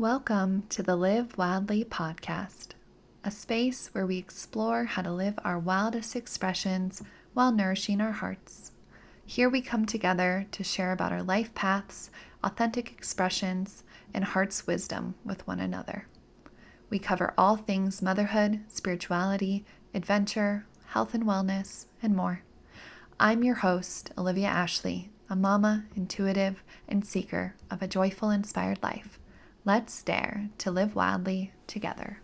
Welcome to the Live Wildly podcast, a space where we explore how to live our wildest expressions while nourishing our hearts. Here we come together to share about our life paths, authentic expressions, and heart's wisdom with one another. We cover all things motherhood, spirituality, adventure, health and wellness, and more. I'm your host, Olivia Ashley, a mama, intuitive, and seeker of a joyful, inspired life. Let's dare to live wildly together.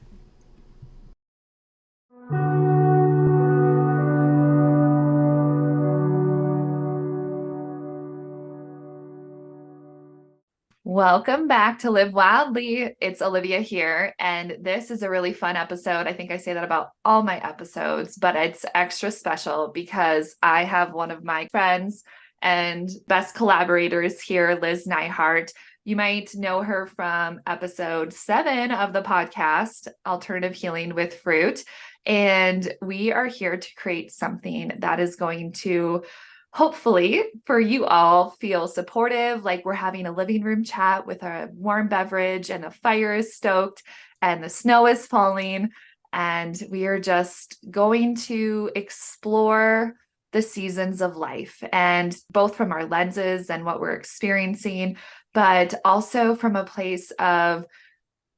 Welcome back to Live Wildly. It's Olivia here, and this is a really fun episode. I think I say that about all my episodes, but it's extra special because I have one of my friends and best collaborators here, Liz Neihart. You might know her from episode 7 of the podcast, Alternative Healing with Fruit. And we are here to create something that is going to hopefully for you all feel supportive, like we're having a living room chat with a warm beverage and the fire is stoked and the snow is falling. And we are just going to explore the seasons of life, and both from our lenses and what we're experiencing, but also from a place of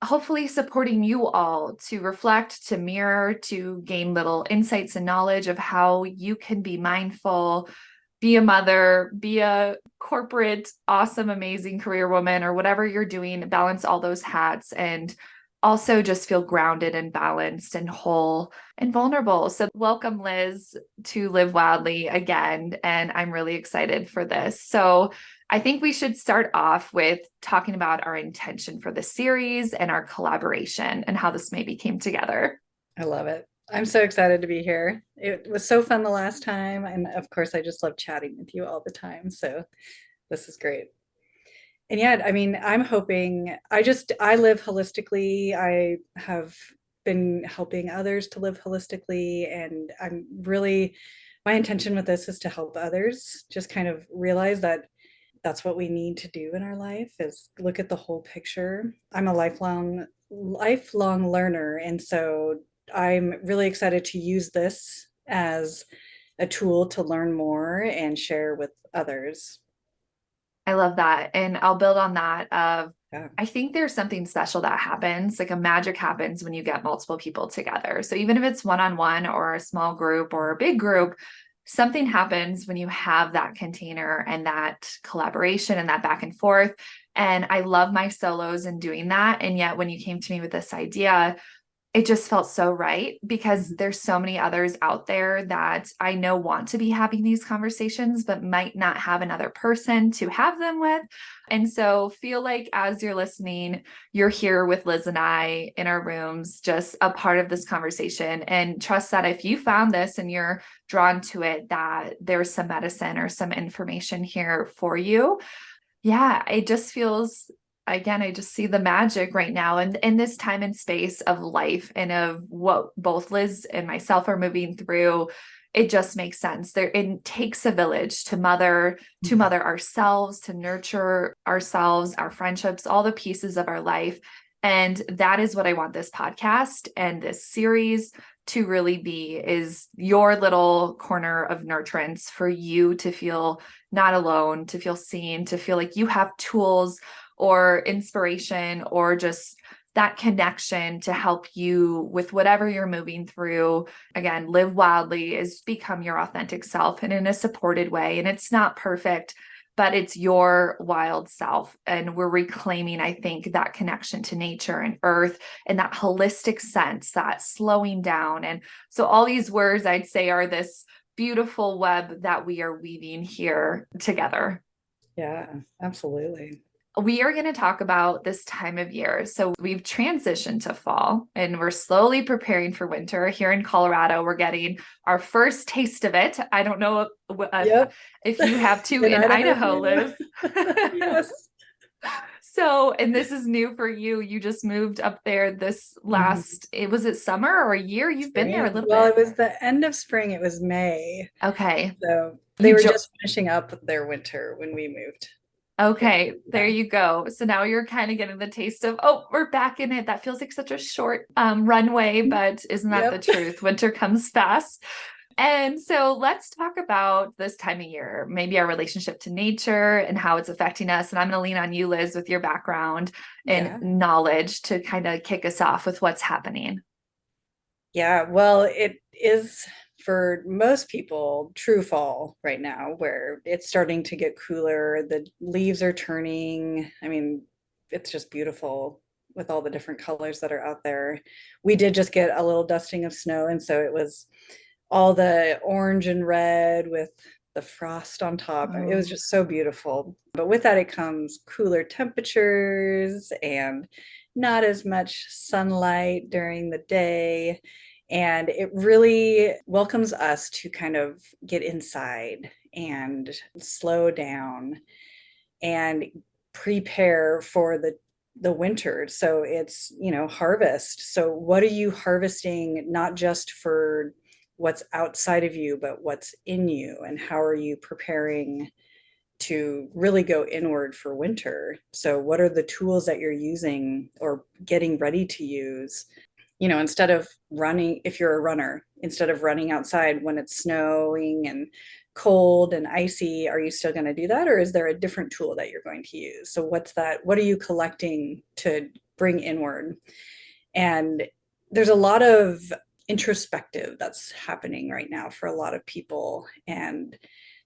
hopefully supporting you all to reflect, to mirror, to gain little insights and knowledge of how you can be mindful, be a mother, be a corporate, awesome, amazing career woman, or whatever you're doing, balance all those hats and also just feel grounded and balanced and whole and vulnerable. So welcome, Liz, to Live Wildly again. And I'm really excited for this. So I think we should start off with talking about our intention for the series and our collaboration and how this maybe came together. I love it. I'm so excited to be here. It was so fun the last time. And of course, I just love chatting with you all the time. So this is great. And yeah, I mean, I'm hoping I live holistically. I have been helping others to live holistically. And my intention with this is to help others just kind of realize that that's what we need to do in our life, is look at the whole picture. I'm a lifelong learner. And so I'm really excited to use this as a tool to learn more and share with others. I love that. And I'll build on that Yeah. I think there's something special that happens, like a magic happens when you get multiple people together. So even if it's one-on-one or a small group or a big group, something happens when you have that container and that collaboration and that back and forth. And I love my solos in doing that. And yet when you came to me with this idea, it just felt so right, because there's so many others out there that I know want to be having these conversations, but might not have another person to have them with. And so feel like as you're listening, you're here with Liz and I in our rooms, just a part of this conversation, and trust that if you found this and you're drawn to it, that there's some medicine or some information here for you. Yeah, it just feels, again, I just see the magic right now and in this time and space of life and of what both Liz and myself are moving through. It just makes sense. It takes a village to mother ourselves, to nurture ourselves, our friendships, all the pieces of our life. And that is what I want this podcast and this series to really be, is your little corner of nurturance for you to feel not alone, to feel seen, to feel like you have tools or inspiration or just that connection to help you with whatever you're moving through. Again, live wildly is become your authentic self and in a supported way. And it's not perfect, but it's your wild self. And we're reclaiming, I think, that connection to nature and earth and that holistic sense, that slowing down. And so all these words I'd say are this beautiful web that we are weaving here together. Yeah, absolutely. We are going to talk about this time of year. So we've transitioned to fall and we're slowly preparing for winter. Here in Colorado, we're getting our first taste of it. I don't know Yep. if you have to In in Idaho, Idaho. Liz. Yes. So, and this is new for you. You just moved up there this last, was it summer or a year? You've been there a little Well, bit. it was the end of spring. It was May. Okay. So they were just finishing up their winter when we moved. Okay, there Yeah. you go. So now you're kind of getting the taste of, oh, we're back in it. That feels like such a short runway, but isn't that the Yep. truth? Winter comes fast. And so let's talk about this time of year, maybe our relationship to nature and how it's affecting us. And I'm going to lean on you, Liz, with your background and Yeah. knowledge to kind of kick us off with what's happening. Yeah. Well, it is for most people true fall right now, where it's starting to get cooler. The leaves are turning. I mean, it's just beautiful with all the different colors that are out there. We did just get a little dusting of snow, and so it was all the orange and red with the frost on top. It was Oh, just so beautiful. But with that, it comes cooler temperatures and not as much sunlight during the day. And it really welcomes us to kind of get inside and slow down and prepare for the winter. So it's, harvest. So what are you harvesting, not just for what's outside of you, but what's in you, and how are you preparing to really go inward for winter? So what are the tools that you're using or getting ready to use? Instead of running, if you're a runner, instead of running outside when it's snowing and cold and icy, are you still going to do that? Or is there a different tool that you're going to use? So what's that? What are you collecting to bring inward? And there's a lot of introspective that's happening right now for a lot of people. And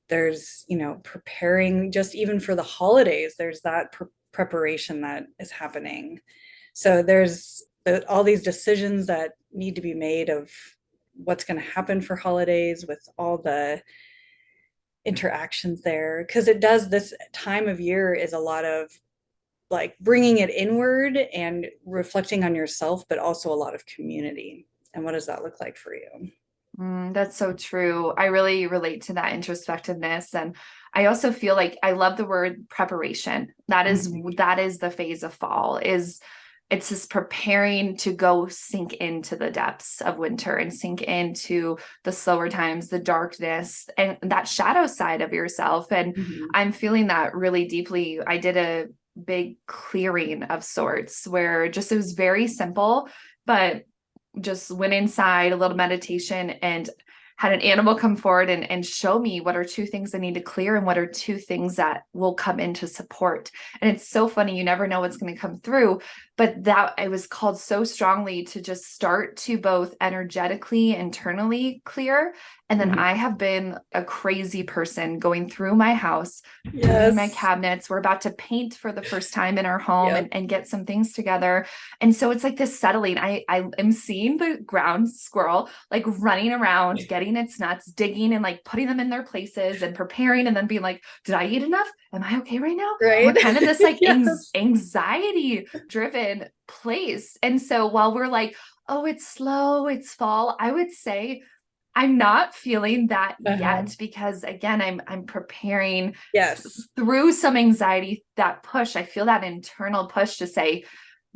there's, preparing just even for the holidays, there's that preparation that is happening. So there's all these decisions that need to be made of what's going to happen for holidays with all the interactions there, because it does, this time of year is a lot of like bringing it inward and reflecting on yourself, but also a lot of community. And what does that look like for you? That's so true. I really relate to that introspectiveness. And I also feel like I love the word preparation. Mhm. That is the phase of fall, is it's just preparing to go sink into the depths of winter and sink into the slower times, the darkness, and that shadow side of yourself. And Mhm. I'm feeling that really deeply. I did a big clearing of sorts where just it was very simple, but just went inside, a little meditation, and had an animal come forward and show me what are two things I need to clear and what are two things that will come into support. And it's so funny, you never know what's going to come through, but that I was called so strongly to just start to both energetically, internally clear. And then Mhm. I have been a crazy person going through my house, clearing my Yes. cabinets. We're about to paint for the first time in our home Yep. and get some things together. And so it's like this settling. I am seeing the ground squirrel like running around, getting its nuts, digging and like putting them in their places and preparing and then being like, did I eat enough? Am I okay right now? And we're Right. kind of this like Yes. anxiety driven place. And so while we're like, oh, it's slow, it's fall, I would say I'm not feeling that Uh-huh. yet because again, I'm preparing Yes. through some anxiety, that push. I feel that internal push to say,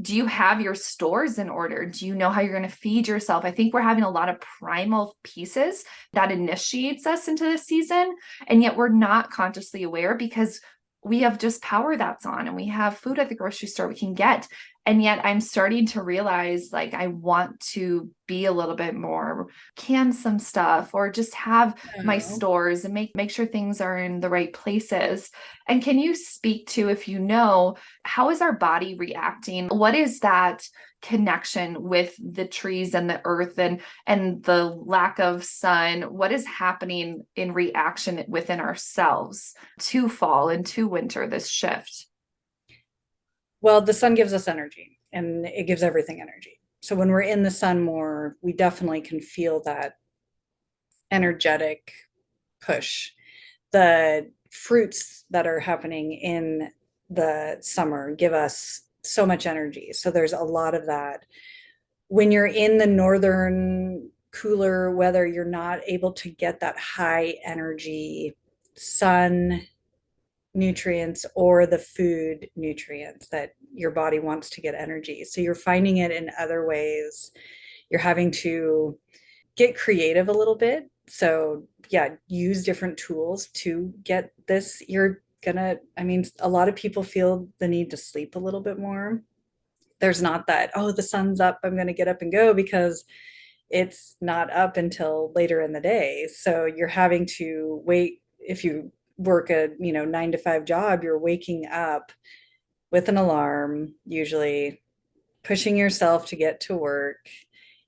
do you have your stores in order? Do you know how you're going to feed yourself? I think we're having a lot of primal pieces that initiates us into the season, and yet we're not consciously aware because we have just power that's on and we have food at the grocery store we can get. And yet I'm starting to realize like I want to be a little bit more, can some stuff or just have my Oh. stores and make sure things are in the right places. And can you speak to, if you know, how is our body reacting? What is that connection with the trees and the earth and the lack of sun? What is happening in reaction within ourselves to fall and to winter, this shift? Well, the sun gives us energy and it gives everything energy. So when we're in the sun more, we definitely can feel that energetic push. The fruits that are happening in the summer give us so much energy. So there's a lot of that. When you're in the northern cooler weather, you're not able to get that high energy sun nutrients or the food nutrients that your body wants to get energy. So you're finding it in other ways. You're having to get creative a little bit. So yeah, use different tools to get this. You're I mean, a lot of people feel the need to sleep a little bit more. There's not that, oh, the sun's up, I'm going to get up and go, because it's not up until later in the day. So you're having to wait. If you work a, 9 to 5 job, you're waking up with an alarm, usually pushing yourself to get to work.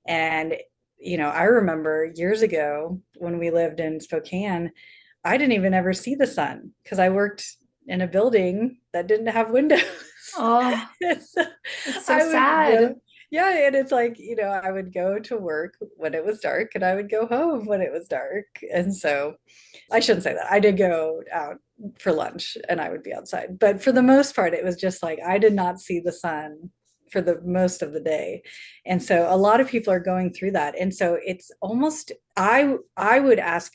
And, I remember years ago when we lived in Spokane, I didn't even ever see the sun because I worked in a building that didn't have windows. Oh, So it's so I would go, sad. yeah, and it's like, I would go to work when it was dark and I would go home when it was dark. And so I shouldn't say that. I did go out for lunch and I would be outside. But for the most part, it was just like I did not see the sun for the most of the day. And so a lot of people are going through that. And so it's almost, I would ask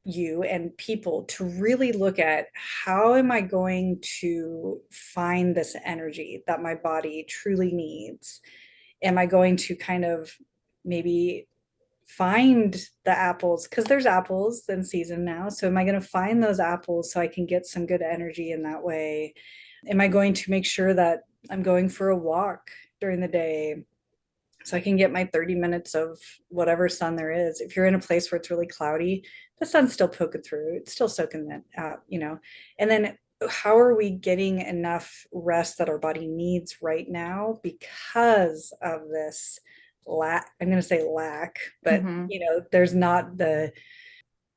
you and people to really look at, how am I going to find this energy that my body truly needs? Am I going to kind of maybe find the apples, because there's apples in season now, so am I going to find those apples so I can get some good energy in that way? Am I going to make sure that I'm going for a walk during the day so I can get my 30 minutes of whatever sun there is? If you're in a place where it's really cloudy, the sun's still poking through, it's still soaking that out, and then how are we getting enough rest that our body needs right now because of this lack? I'm going to say lack, but Hmm. there's not the,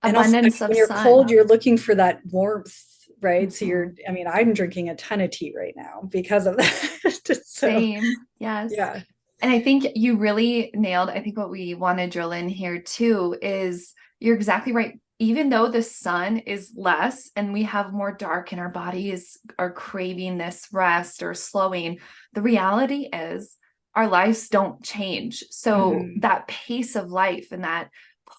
and also, I mean, Abundance of when you're sun. cold, you're looking for that warmth, right? So Hmm. I mean, I'm drinking a ton of tea right now because of that. So Same. Yes. yeah. And I think you really nailed, I think what we want to drill in here too is you're exactly right. Even though the sun is less and we have more dark and our bodies are craving this rest or slowing, the reality is our lives don't change. So Mhm. that pace of life and that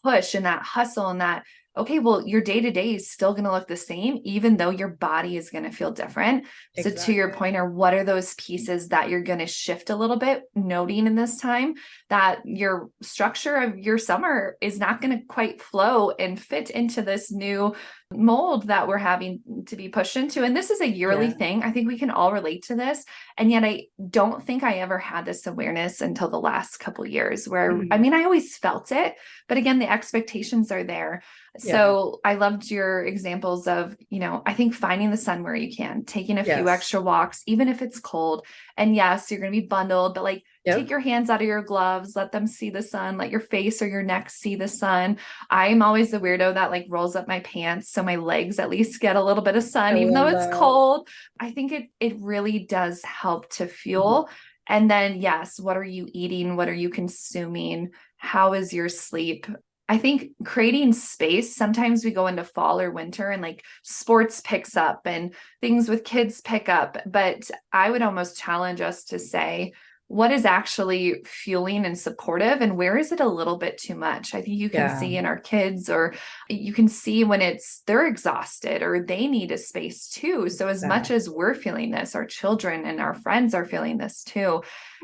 push and that hustle and that, okay, well, your day to day is still going to look the same, even though your body is going to feel different. So to your Exactly. point, are what are those pieces that you're going to shift a little bit, noting in this time that your structure of your summer is not going to quite flow and fit into this new mold that we're having to be pushed into. And this is a yearly Yeah. thing. I think we can all relate to this. And yet I don't think I ever had this awareness until the last couple of years where, I Mhm. mean, I always felt it, but again, the expectations are there. Yeah. So I loved your examples of, I think finding the sun where you can, taking a few Yes. extra walks, even if it's cold. And yes, you're going to be bundled, but like take Yep. your hands out of your gloves, let them see the sun, let your face or your neck see the sun. I'm always the weirdo that like rolls up my pants so my legs at least get a little bit of I sun, even though love it's that. cold. I think it really does help to Mhm. fuel. And then, yes, what are you eating? What are you consuming? How is your sleep? I think creating space, sometimes we go into fall or winter and like sports picks up and things with kids pick up. But I would almost challenge us to say, what is actually fueling and supportive and where is it a little bit too much? I think you can Yeah. see in our kids, or you can see when they're exhausted or they need a space too. So as much as Exactly. we're feeling this, our children and our friends are feeling this too.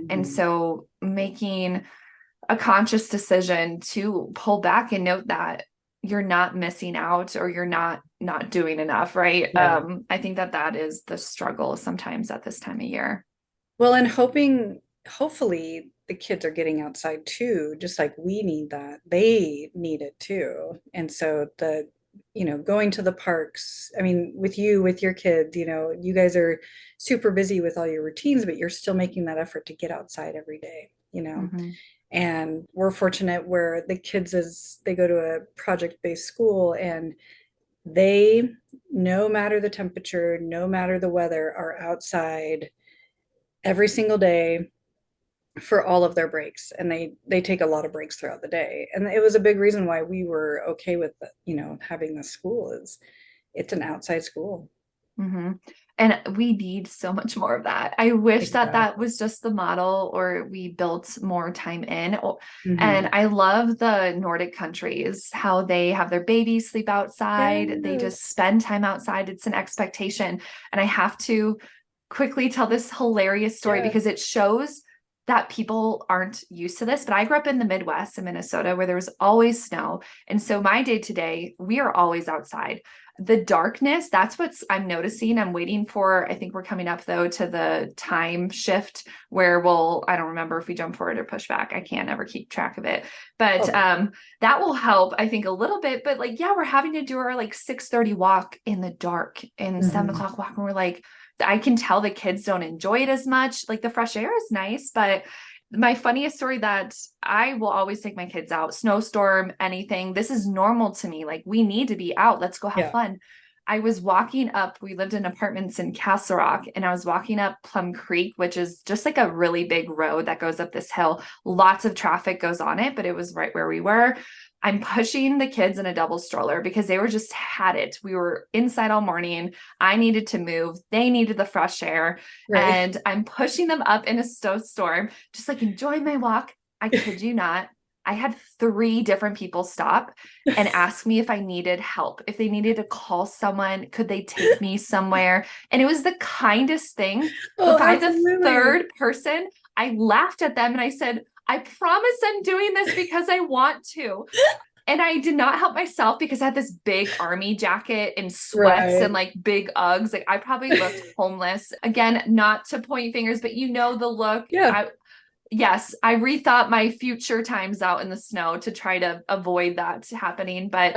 And Mhm. so making a conscious decision to pull back and note that you're not missing out or you're not doing enough, right? Yeah. I think that is the struggle sometimes at this time of year. Well, and hopefully the kids are getting outside too, just like we need that. They need it too. And so going to the parks, I mean, with your kids, you guys are super busy with all your routines, but you're still making that effort to get outside every day. Mhm. And we're fortunate where the kids, as they go to a project-based school, and they, no matter the temperature, no matter the weather, are outside every single day for all of their breaks, and they take a lot of breaks throughout the day. And it was a big reason why we were okay with having the school, is it's an outside school. Mhm. And we need so much more of that. I wish that Exactly. was just the model or we built more time in. And Hmm. I love the Nordic countries, how they have their babies sleep outside. They just Yes. spend time outside. It's an expectation. And I have to quickly tell this hilarious story Yeah. because it shows that people aren't used to this, but I grew up in the Midwest in Minnesota where there was always snow. And so my day to day, we are always outside. The darkness, that's what I'm noticing. I'm waiting for, I think we're coming up though to the time shift where I don't remember if we jump forward or push back. I can't ever keep track of it. But that will help, I think, a little bit. But like, yeah, we're having to do our like 6:30 walk in the dark and 7 o'clock walk. And we're like, I can tell the kids don't enjoy it as much. Like the fresh air is nice, but my funniest story that I will always take my kids out, snowstorm, anything. This is normal to me. Like we need to be out. Let's go have fun. I was walking up, we lived in apartments in Castle Rock, and I was walking up Plum Creek, which is just like a really big road that goes up this hill. Lots of traffic goes on it, but it was right where we were. I'm pushing the kids in a double stroller because they were just had it. We were inside all morning. I needed to move. They needed the fresh air. Right. And I'm pushing them up in a snowstorm, just like enjoying my walk. I kid you not. I had 3 different people stop and ask me if I needed help, if they needed to call someone, could they take me somewhere? And it was the kindest thing. But by the 3rd person, I laughed at them and I said, I promise I'm doing this because I want to. And I did not help myself because I had this big army jacket and sweats and like big Uggs. Like I probably looked homeless. Again, not to point fingers, but you know the look. Yeah. Yes, I rethought my future times out in the snow to try to avoid that happening. But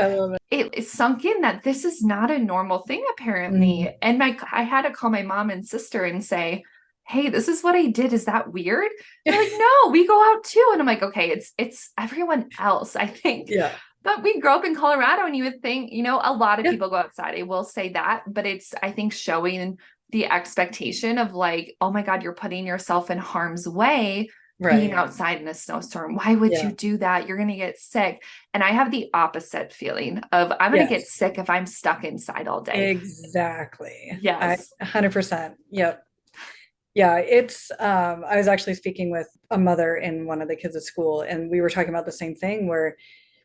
it sunk in that this is not a normal thing, apparently. And I had to call my mom and sister and say, hey, this is what I did. Is that weird? They're like, no, we go out too. And I'm like, okay, it's everyone else, I think. Yeah. But we grew up in Colorado and you would think, a lot of people go outside. I will say that, but it's, I think, showing the expectation of like, oh my God, you're putting yourself in harm's way being outside in a snowstorm. Why would you do that? You're going to get sick. And I have the opposite feeling of I'm going to get sick if I'm stuck inside all day. Exactly. Yes. 100%. Yep. Yeah, it's I was actually speaking with a mother and one of the kids at school, and we were talking about the same thing where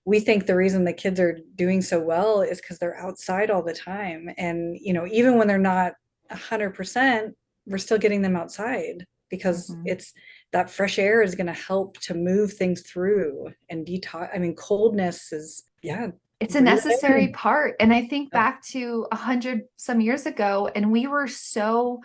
we think the reason the kids are doing so well is because they're outside all the time. And, even when they're not 100%, we're still getting them outside because it's that fresh air is going to help to move things through and detox. I mean, coldness is, it's a necessary part. And I think back to 100 some years ago, and we were so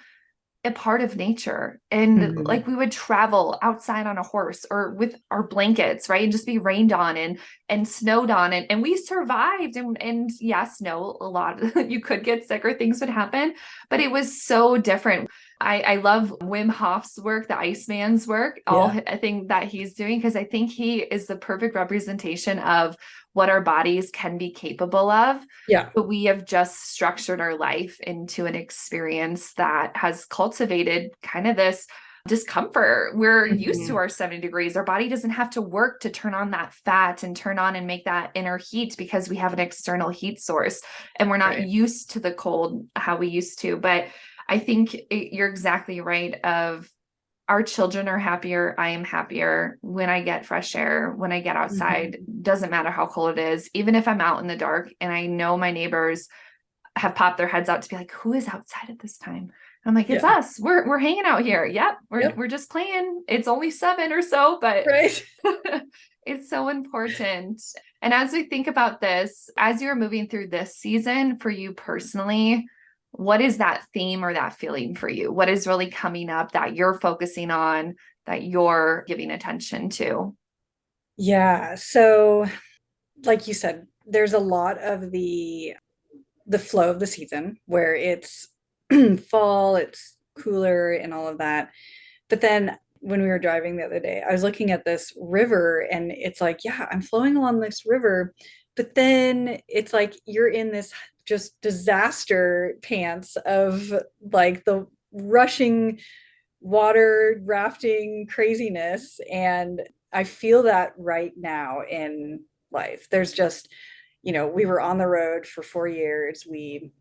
a part of nature. And like we would travel outside on a horse or with our blankets, right? And just be rained on and snowed on. And we survived. And yes, no, a lot of you could get sick or things would happen, but it was so different. I love Wim Hof's work, the Iceman's work, I think that he's doing, because I think he is the perfect representation of what our bodies can be capable of. Yeah. But we have just structured our life into an experience that has cultivated kind of this discomfort. We're used to our 70 degrees. Our body doesn't have to work to turn on that fat and turn on and make that inner heat because we have an external heat source and we're not used to the cold how we used to. But I think you're exactly right of our children are happier. I am happier when I get fresh air, when I get outside. Doesn't matter how cold it is. Even if I'm out in the dark and I know my neighbors have popped their heads out to be like, who is outside at this time? I'm like, it's us. We're hanging out here. Yep. We're just playing. It's only 7 or so, but it's so important. And as we think about this, as you're moving through this season for you personally, what is that theme or that feeling for you? What is really coming up that you're focusing on, that you're giving attention to? Yeah. So like you said, there's a lot of the flow of the season where it's fall, it's cooler and all of that. But then when we were driving the other day, I was looking at this river and it's like, yeah, I'm flowing along this river. But then it's like you're in this just disaster pants of like the rushing water rafting craziness. And I feel that right now in life. There's just, we were on the road for 4 years. We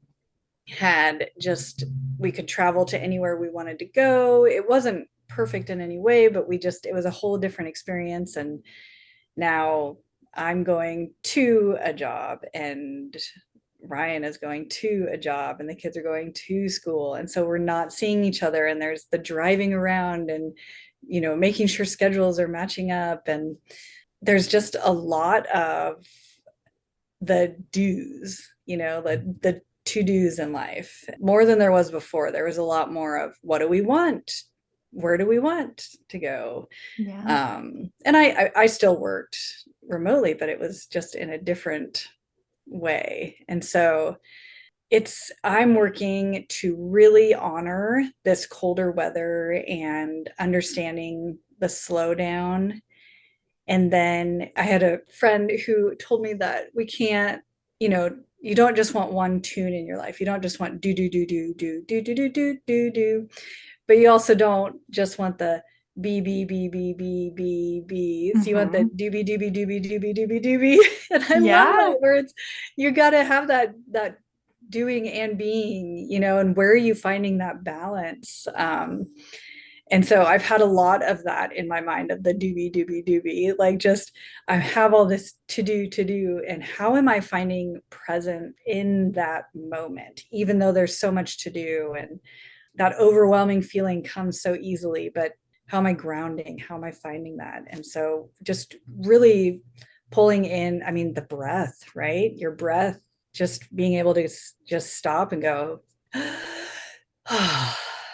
could travel to anywhere we wanted to go. It wasn't perfect in any way, but it was a whole different experience. And now I'm going to a job and Ryan is going to a job and the kids are going to school. And so we're not seeing each other and there's the driving around and making sure schedules are matching up. And there's just a lot of the do's, the to do's in life, more than there was before. There was a lot more of what do we want? Where do we want to go? Yeah. And I still worked remotely, but it was just in a different way. And so I'm working to really honor this colder weather and understanding the slowdown. And then I had a friend who told me that we can't, you don't just want one tune in your life. You don't just want do, do, do, do, do, do, do, do, do, do, do. But you also don't just want the B, B, B, B, B, B, B's. You want the Mm-hmm. doobie, doobie, doobie, doobie, doobie, doobie. And I love Yeah. that where you got to have that doing and being, and where are you finding that balance? And so I've had a lot of that in my mind of the doobie, doobie, doobie, like just I have all this to do, and how am I finding present in that moment, even though there's so much to do and that overwhelming feeling comes so easily, but how am I grounding? How am I finding that? And so just really pulling in, I mean, the breath, right? Your breath, just being able to just stop and go,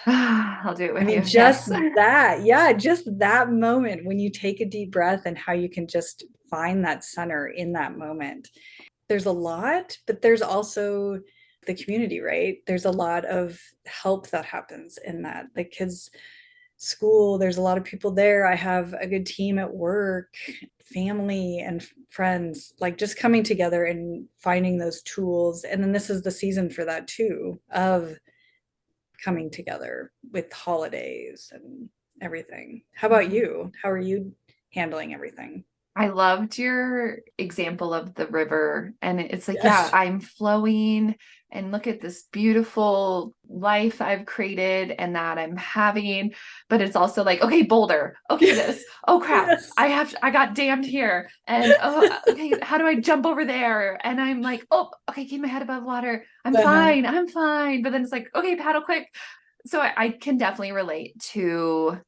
I'll do it I with mean, you. just Yes. that, yeah, just that moment when you take a deep breath and how you can just find that center in that moment. There's a lot, but there's also the community, right? There's a lot of help that happens in that. The kids' school, there's a lot of people there. I have a good team at work, family and friends, like just coming together and finding those tools. And then this is the season for that too, of coming together with holidays and everything. How about Mhm. you? How are you handling everything? I loved your example of the river. And it's like, yeah, Yes. I'm flowing and look at this beautiful life I've created and that I'm having. But it's also like, okay, boulder. Okay, this. Oh crap. Yes. I got damned here. And oh, okay, how do I jump over there? And I'm like, oh, okay, keep my head above water. I'm Uh-huh. fine. I'm fine. But then it's like, okay, paddle quick. So I can definitely relate to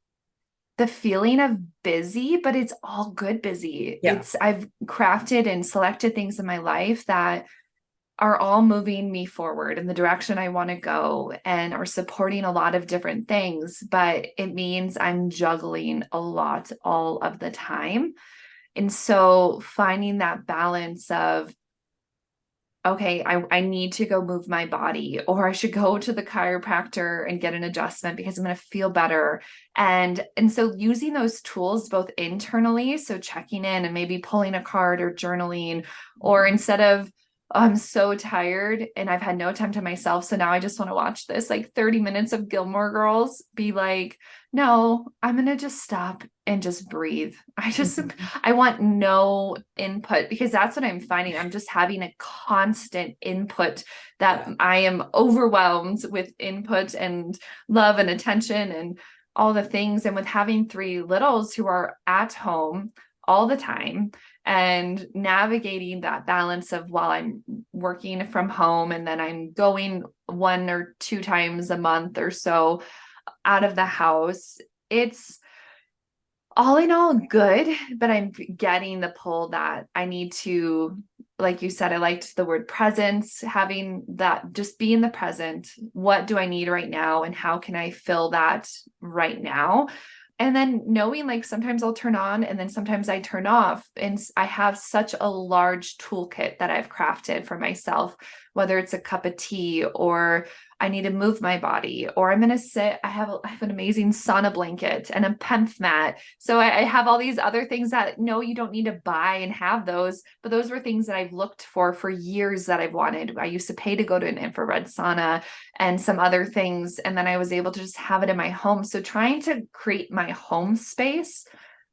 the feeling of busy, but it's all good busy. Yeah. I've crafted and selected things in my life that are all moving me forward in the direction I want to go and are supporting a lot of different things, but it means I'm juggling a lot all of the time. And so finding that balance of, okay, I need to go move my body, or I should go to the chiropractor and get an adjustment because I'm going to feel better. And so using those tools both internally, so checking in and maybe pulling a card or journaling, or instead of I'm so tired and I've had no time to myself, so now I just want to watch this like 30 minutes of Gilmore Girls, be like, no, I'm going to just stop and just breathe. Mhm. I want no input because that's what I'm finding. I'm just having a constant input that Yeah. I am overwhelmed with input and love and attention and all the things. And with having three littles who are at home all the time and navigating that balance of while I'm working from home and then I'm going 1 or 2 times a month or so out of the house, it's all in all good, but I'm getting the pull that I need to, like you said, I liked the word presence, having that just be in the present. What do I need right now? And how can I fill that right now? And then knowing like sometimes I'll turn on and then sometimes I turn off. And I have such a large toolkit that I've crafted for myself, whether it's a cup of tea or I need to move my body, or I'm going to sit. I have an amazing sauna blanket and a PEMF mat. So I have all these other things that no, you don't need to buy and have those, but those were things that I've looked for years that I've wanted. I used to pay to go to an infrared sauna and some other things. And then I was able to just have it in my home. So trying to create my home space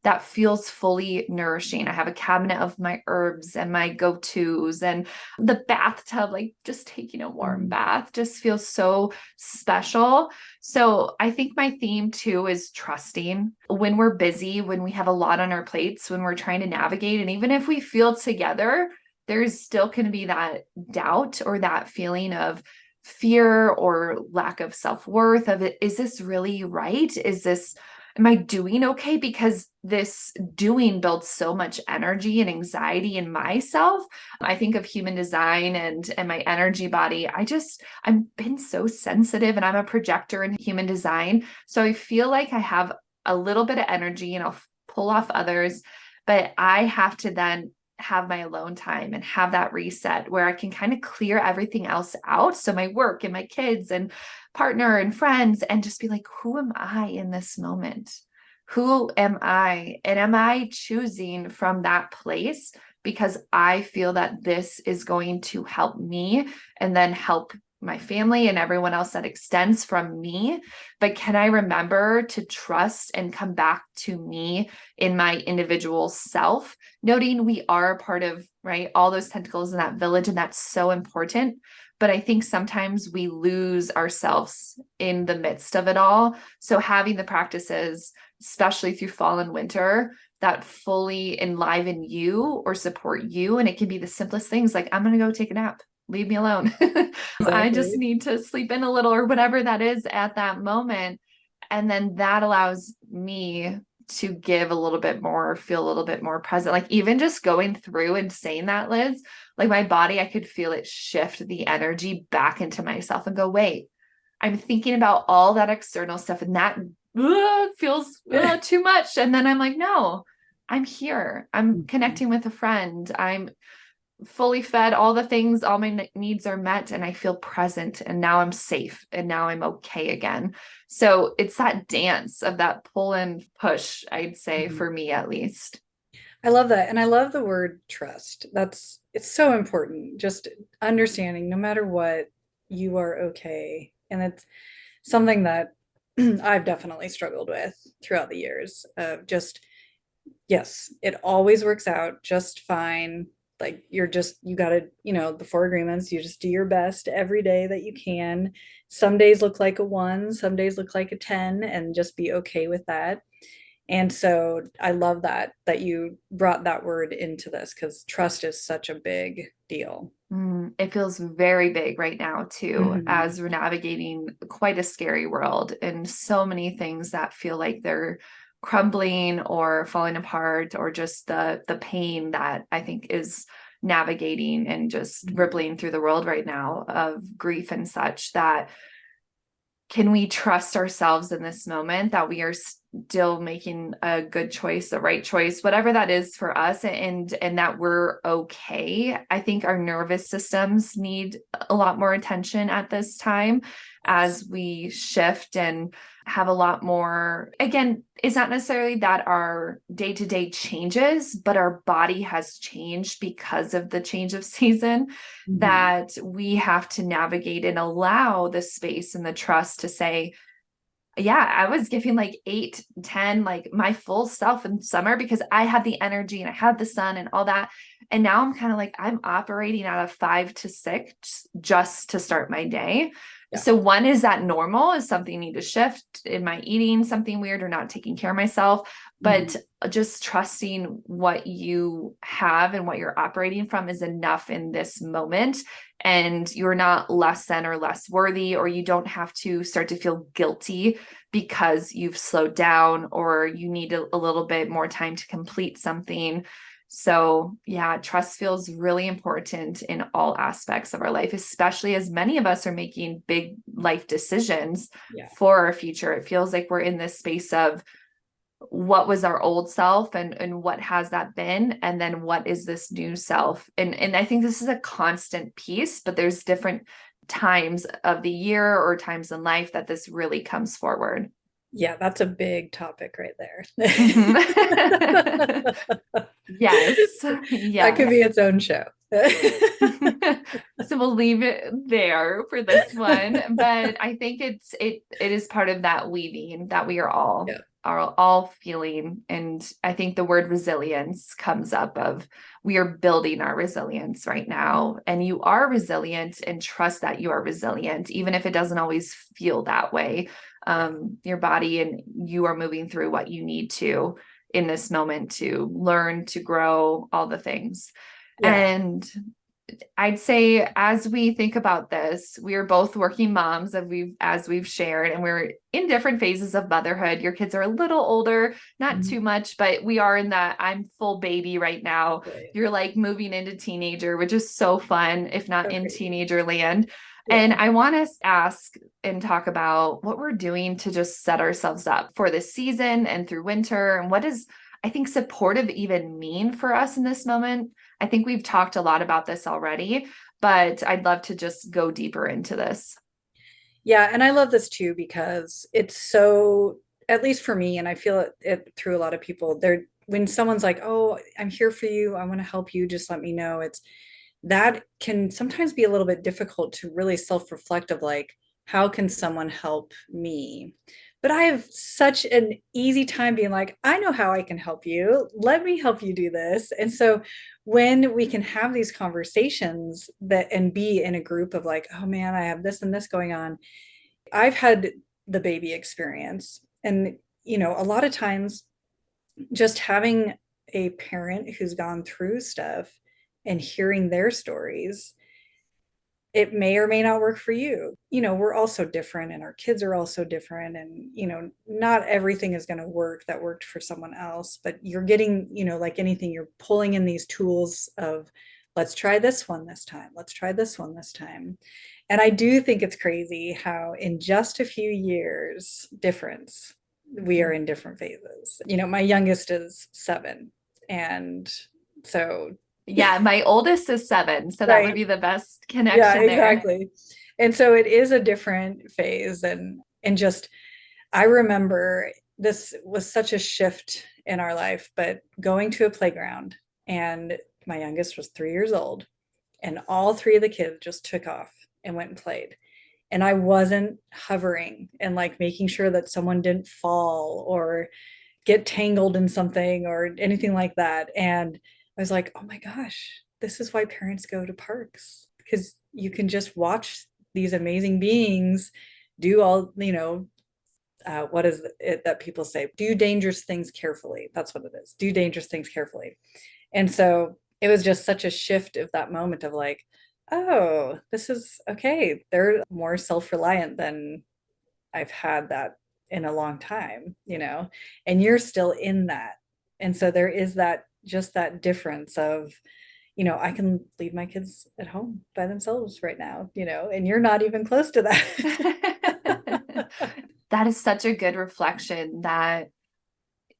that feels fully nourishing. I have a cabinet of my herbs and my go-tos, and the bathtub, like just taking a warm Mhm. bath just feels so special. So I think my theme too is trusting when we're busy, when we have a lot on our plates, when we're trying to navigate. And even if we feel together, there's still going to be that doubt or that feeling of fear or lack of self-worth of it. Is this really right? Is this am I doing okay? Because this doing builds so much energy and anxiety in myself. I think of human design and my energy body. I've been so sensitive, and I'm a projector in human design. So I feel like I have a little bit of energy and I'll pull off others, but I have to then have my alone time and have that reset where I can kind of clear everything else out. So my work and my kids and partner and friends, and just be like, who am I in this moment? Who am I? And am I choosing from that place because I feel that this is going to help me and then help my family and everyone else that extends from me? But can I remember to trust and come back to me in my individual self, noting we are a part of, right, all those tentacles in that village, and that's so important. But I think sometimes we lose ourselves in the midst of it all. So having the practices, especially through fall and winter, that fully enliven you or support you. And it can be the simplest things like, I'm going to go take a nap. Leave me alone. I just Exactly. need to sleep in a little, or whatever that is at that moment. And then that allows me to give a little bit more, feel a little bit more present. Like even just going through and saying that, Liz, like my body, I could feel it shift the energy back into myself and go, wait, I'm thinking about all that external stuff, and that feels too much. And then I'm like, no, I'm here. I'm Mhm. connecting with a friend. I'm fully fed, all the things, all my needs are met, and I feel present, and now I'm safe, and now I'm okay again. So it's that dance of that pull and push, I'd say, Mhm. for me at least. I love that. And I love the word trust. It's so important. Just understanding no matter what, you are okay. And it's something that I've definitely struggled with throughout the years of just, yes, it always works out just fine. Like you got to, the four agreements, you just do your best every day that you can. Some days look like a one, some days look like a 10, and just be okay with that. And so I love that you brought that word into this because trust is such a big deal. It feels very big right now, too, Mhm. as we're navigating quite a scary world, and so many things that feel like they're crumbling or falling apart, or just the pain that I think is navigating and just Mhm. rippling through the world right now of grief and such. That can we trust ourselves in this moment that we are still making a good choice, the right choice, whatever that is for us, and that we're okay? I think our nervous systems need a lot more attention at this time Yes. as we shift and have a lot more. Again, it's not necessarily that our day-to-day changes, but our body has changed because of the change of season, Mhm. that we have to navigate and allow the space and the trust to say, yeah, I was giving like 8, 10, like my full self in summer because I had the energy and I had the sun and all that. And now I'm kind of like, I'm operating out of 5 to 6 just to start my day. Yeah. So one, is that normal? Is something need to shift? Am I eating something weird or not taking care of myself? Mhm. But just trusting what you have and what you're operating from is enough in this moment. And you're not less than or less worthy, or you don't have to start to feel guilty because you've slowed down or you need a little bit more time to complete something. So, yeah, trust feels really important in all aspects of our life, especially as many of us are making big life decisions Yeah. for our future. It feels like we're in this space of what was our old self, and what has that been, and then what is this new self. And I think this is a constant piece, but there's different times of the year or times in life that this really comes forward. Yeah, that's a big topic right there. Mhm. Yes. That could Yes. be its own show. So we'll leave it there for this one. But I think it is part of that weaving that we Yeah. are all feeling. And I think the word resilience comes up of, we are building our resilience right now. And you are resilient, and trust that you are resilient, even if it doesn't always feel that way. Yeah. Your body and you are moving through what you need to in this moment to learn, to grow, all the things. Yeah. And I'd say as we think about this, we are both working moms as we've shared, and we're in different phases of motherhood. Your kids are a little older, not Mhm. too much, but we are in that I'm full baby right now. Right. You're like moving into teenager, which is so fun, if not So in crazy. teenager land. And Yeah. I want to ask and talk about what we're doing to just set ourselves up for this season and through winter. And what does, I think, supportive even mean for us in this moment? I think we've talked a lot about this already, but I'd love to just go deeper into this. Yeah, and I love this too because it's so, at least for me, and I feel it through a lot of people, they're when someone's like, "Oh, I'm here for you. I want to help you. Just let me know." It's that can sometimes be a little bit difficult to really self-reflect of like, how can someone help me? But I have such an easy time being like, I know how I can help you. Let me help you do this. And so when we can have these conversations that and be in a group of like, oh man, I have this and this going on. I've had the baby experience. And, a lot of times just having a parent who's gone through stuff and hearing their stories, it may or may not work for you. We're all so different and our kids are all so different. And, not everything is going to work that worked for someone else, but you're getting, like anything, you're pulling in these tools of, let's try this one this time. Let's try this one this time. And I do think it's crazy how in just a few years difference, we are in different phases. My youngest is 7. And so, Yeah, my oldest is 7, so that would right. be the best Yeah, connection there. exactly. And so it is a different phase and just I remember this was such a shift in our life, but going to a playground and my youngest was 3 years old and all 3 of the kids just took off and went and played. And I wasn't hovering and like making sure that someone didn't fall or get tangled in something or anything like that. And I was like, oh my gosh, this is why parents go to parks because you can just watch these amazing beings do all, what is it that people say? Do dangerous things carefully. That's what it is. Do dangerous things carefully. And so it was just such a shift of that moment of like, oh, this is okay. They're more self reliant than I've had that in a long time, and you're still in that. And so there is that just that difference of, I can leave my kids at home by themselves right now, and you're not even close to that. That is such a good reflection that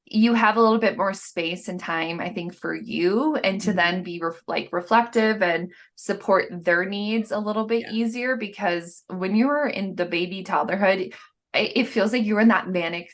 you have a little bit more space and time, I think, for you, and to Mhm. then be reflective and support their needs a little bit Yeah. easier. Because when you're in the baby toddlerhood, it feels like you're in that manic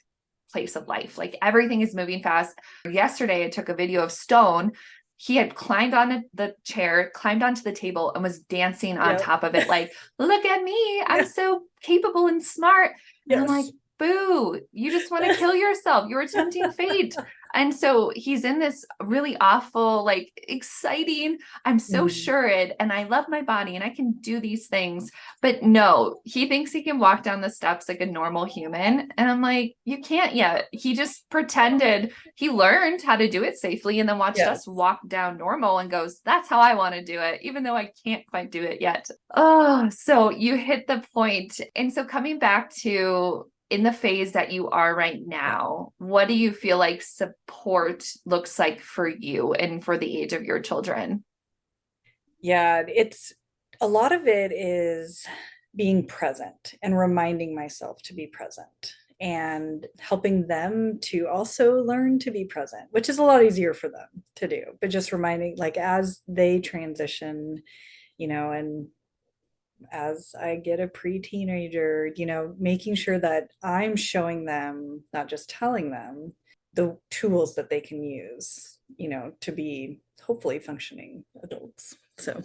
place of life. Like everything is moving fast. Yesterday, I took a video of Stone. He had climbed on the chair, climbed onto the table, and was dancing on Yep. top of it. Like, look at me. I'm Yeah. so capable and smart. And I'm like, Yes. boo, you just want to kill yourself. You're tempting fate. And so he's in this really awful, like exciting, I'm so Mhm. sure it, and I love my body and I can do these things. But no, he thinks he can walk down the steps like a normal human. And I'm like, you can't yet. He just pretended he learned how to do it safely and then watched us Yes. walk down normal and goes, that's how I want to do it, even though I can't quite do it yet. Oh, so you hit the point. And so coming back to in the phase that you are right Yeah. now, what do you feel like support looks like for you and for the age of your children? Yeah, it's a lot of it is being present and reminding myself to be present and helping them to also learn to be present, which is a lot easier for them to do. But just reminding, like, as they transition, and as I get a pre-teenager, making sure that I'm showing them, not just telling them, the tools that they can use, to be hopefully functioning adults. So,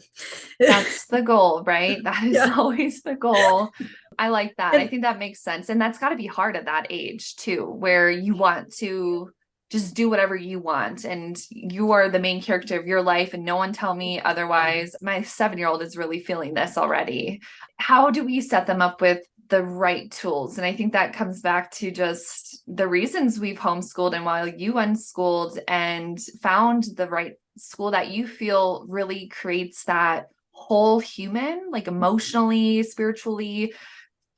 That's the goal, right? That is yeah. always the goal. I like that. I And think that makes sense. And that's got to be hard at that age too, where you want to just do whatever you want and you are the main character of your life and no one tell me otherwise. My 7-year-old is really feeling this already. How do we set them up with the right tools? And I think that comes back to just the reasons we've homeschooled and while you unschooled and found the right school that you feel really creates that whole human, like emotionally, spiritually.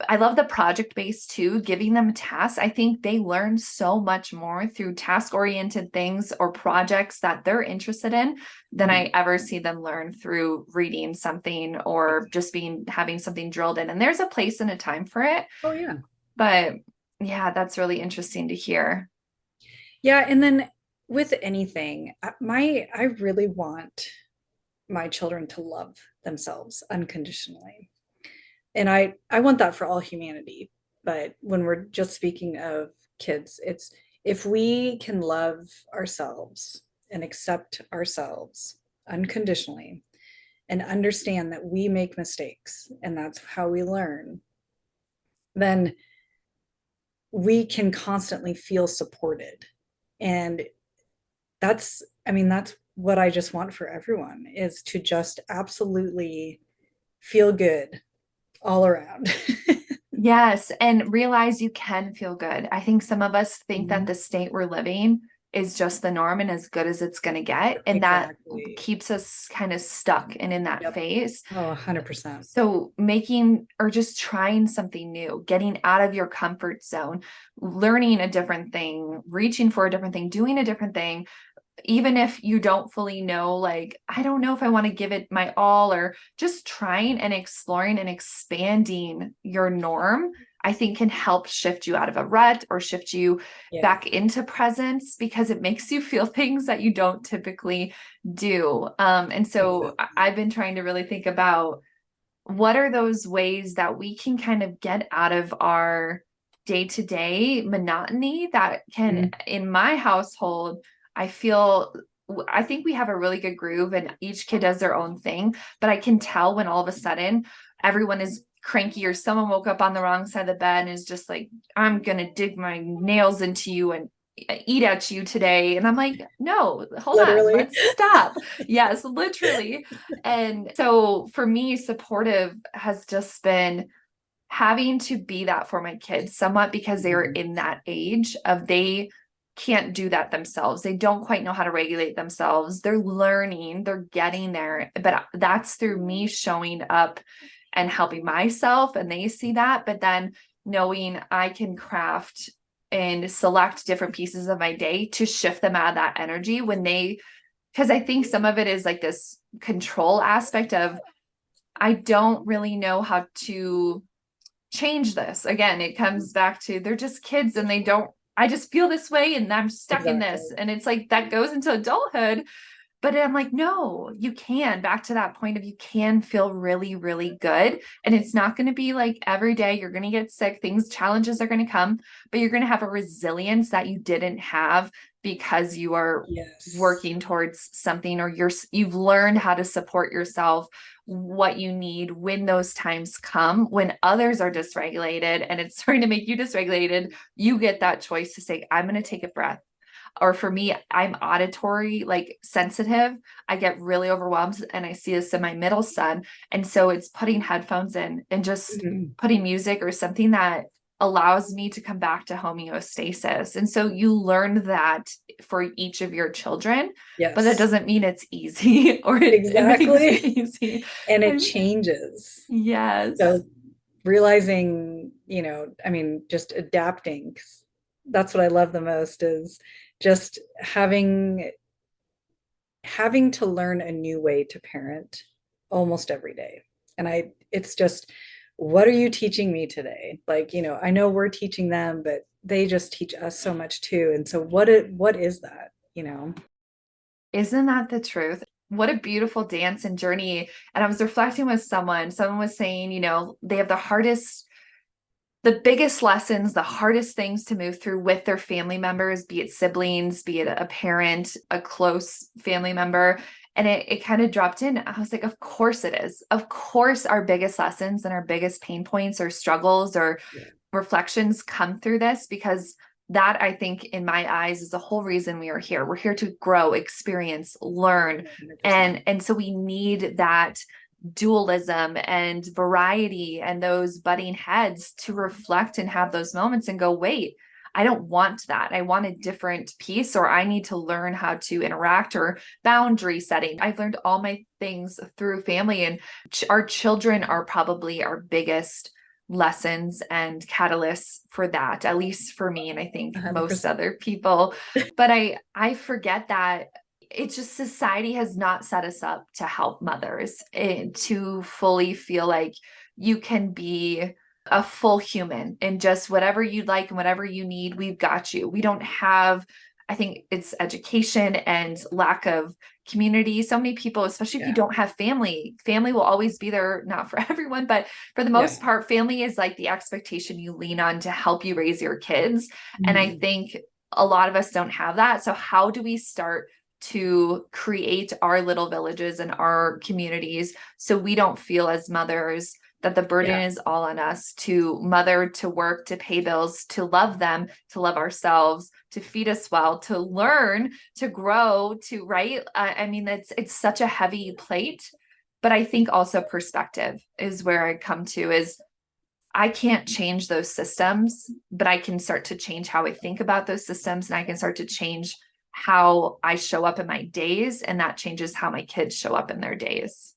I love the project based too, giving them tasks. I think they learn so much more through task oriented things or projects that they're interested in than I ever see them learn through reading something or just having something drilled in. And there's a place and a time for it. Oh yeah. But yeah, that's really interesting to hear. Yeah, and then with anything, I really want my children to love themselves unconditionally. And I want that for all humanity. But when we're just speaking of kids, it's if we can love ourselves and accept ourselves unconditionally and understand that we make mistakes and that's how we learn, then we can constantly feel supported. And that's what I just want for everyone is to just absolutely feel good all around. Yes. And realize you can feel good. I think some of us think that Mhm. the state we're living is just the norm and as good as it's going to get. And that Exactly. keeps us kind of stuck and in that Yep. phase. Oh, 100%. So making or just trying something new, getting out of your comfort zone, learning a different thing, reaching for a different thing, doing a different thing, even if you don't fully know, like, I don't know if I want to give it my all, or just trying and exploring and expanding your norm, I think can help shift you out of a rut or shift you Yeah. back into presence because it makes you feel things that you don't typically do. And so Exactly. I've been trying to really think about what are those ways that we can kind of get out of our day-to-day monotony that can, Mhm. in my household, I feel I think we have a really good groove and each kid does their own thing, but I can tell when all of a sudden everyone is cranky or someone woke up on the wrong side of the bed and is just like, I'm gonna dig my nails into you and eat at you today. And I'm like, no, hold on, Literally. let's stop. Yes, literally. And so for me, supportive has just been having to be that for my kids somewhat because they are Mhm. in that age of they can't do that themselves. They don't quite know how to regulate themselves. They're learning, they're getting there, but that's through me showing up and helping myself and they see that, but then knowing I can craft and select different pieces of my day to shift them out of that energy when they because I think some of it is like this control aspect of I don't really know how to change this. Again, it comes back to they're just kids and they don't, I just feel this way and I'm stuck in this. Exactly. And it's like that goes into adulthood. But I'm like, no, you can. Back to that point of you can feel really, really good. And it's not going to be like every day you're going to get sick. Challenges are going to come, but you're going to have a resilience that you didn't have because you are Yes. working towards something or you've learned how to support yourself, what you need when those times come, when others are dysregulated and it's starting to make you dysregulated, you get that choice to say, I'm going to take a breath. Or for me, I'm auditory, like sensitive. I get really overwhelmed and I see this in my middle son. And so it's putting headphones in and just Mhm. putting music or something that allows me to come back to homeostasis. And so you learn that for each of your children, but that Yes. doesn't mean it's easy or it makes it Exactly. easy. And it I'm, changes. yes. So realizing, just adapting, 'cause that's what I love the most is just having to learn a new way to parent almost every day. And it's just, what are you teaching me today? Like, I know we're teaching them, but they just teach us so much too. And so what is that, Isn't that the truth? What a beautiful dance and journey. And I was reflecting with someone was saying, they have the biggest lessons, the hardest things to move through with their family members, be it siblings, be it a parent, a close family member. And it kind of dropped in. I was like, of course it is. Of course, our biggest lessons and our biggest pain points or struggles or Yeah. reflections come through this because that I think in my eyes is the whole reason we are here. We're here to grow, experience, learn. 100%. And so we need that dualism and variety and those butting heads to reflect and have those moments and go, wait, I don't want that. I want a different piece, or I need to learn how to interact, or boundary setting. I've learned all my things through family, and our children are probably our biggest lessons and catalysts for that, at least for me. And I think most 100%. other people, but I forget that it's just society has not set us up to help mothers to fully feel like you can be a full human and just whatever you'd like and whatever you need, we've got you. We don't have, I think it's education and lack of community. So many people, especially if you Yeah. don't have family will always be there, not for everyone, but for the Yeah. most part, family is like the expectation you lean on to help you raise your kids. And I Mhm. think a lot of us don't have that. So how do we start to create our little villages and our communities so we don't feel as mothers that the burden Yeah. is all on us to mother, to work, to pay bills, to love them, to love ourselves, to feed us well, to learn, to grow, to right. I mean, it's such a heavy plate, but I think also perspective is where I come to is I can't change those systems, but I can start to change how I think about those systems, and I can start to change how I show up in my days, and that changes how my kids show up in their days.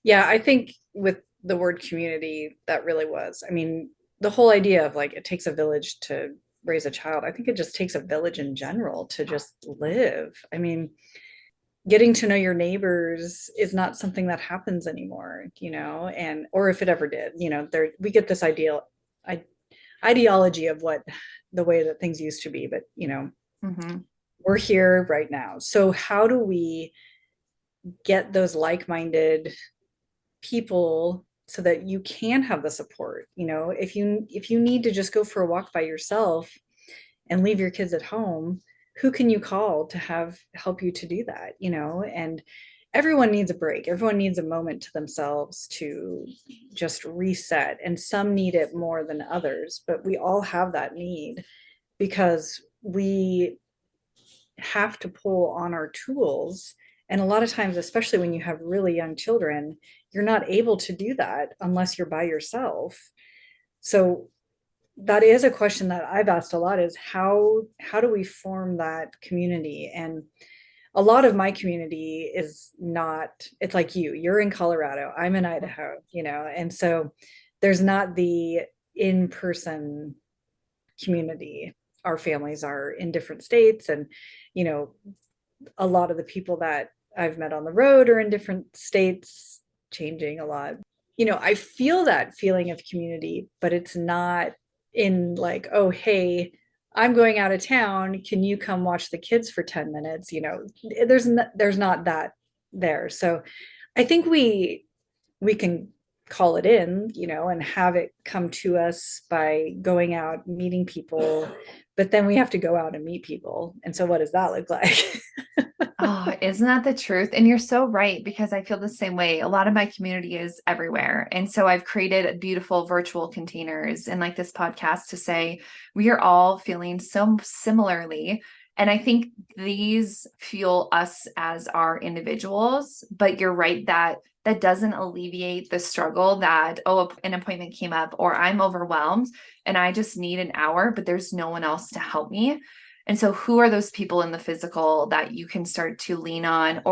Yeah, I think with the word community, that really was. I mean, the whole idea of like it takes a village to raise a child. I think it just takes a village in general to just live. I mean, getting to know your neighbors is not something that happens anymore, and or if it ever did, there we get this I, ideology of what the way that things used to be, but Mm-hmm. we're here right now. So how do we get those like-minded people so that you can have the support? If you need to just go for a walk by yourself and leave your kids at home, who can you call to have help you to do that? And everyone needs a break. Everyone needs a moment to themselves to just reset, and some need it more than others, but we all have that need because we have to pull on our tools. And a lot of times, especially when you have really young children, you're not able to do that unless you're by yourself. So that is a question that I've asked a lot, is how do we form that community? And a lot of my community is not, it's like you're in Colorado, I'm in Idaho, and so there's not the in-person community. Our families are in different states, and you know a lot of the people that I've met on the road are in different states, changing a lot. I feel that feeling of community, but it's not in like, oh, hey, I'm going out of town. Can you come watch the kids for 10 minutes? There's not that there. So I think we can call it in, and have it come to us by going out, meeting people, but then we have to go out and meet people. And so what does that look like? Oh, isn't that the truth? And you're so right, because I feel the same way. A lot of my community is everywhere. And so I've created beautiful virtual containers and like this podcast to say we are all feeling so similarly. And I think these fuel us as our individuals. But you're right that that doesn't alleviate the struggle that, oh, an appointment came up, or I'm overwhelmed and I just need an hour, but there's no one else to help me. And so who are those people in the physical that you can start to lean on?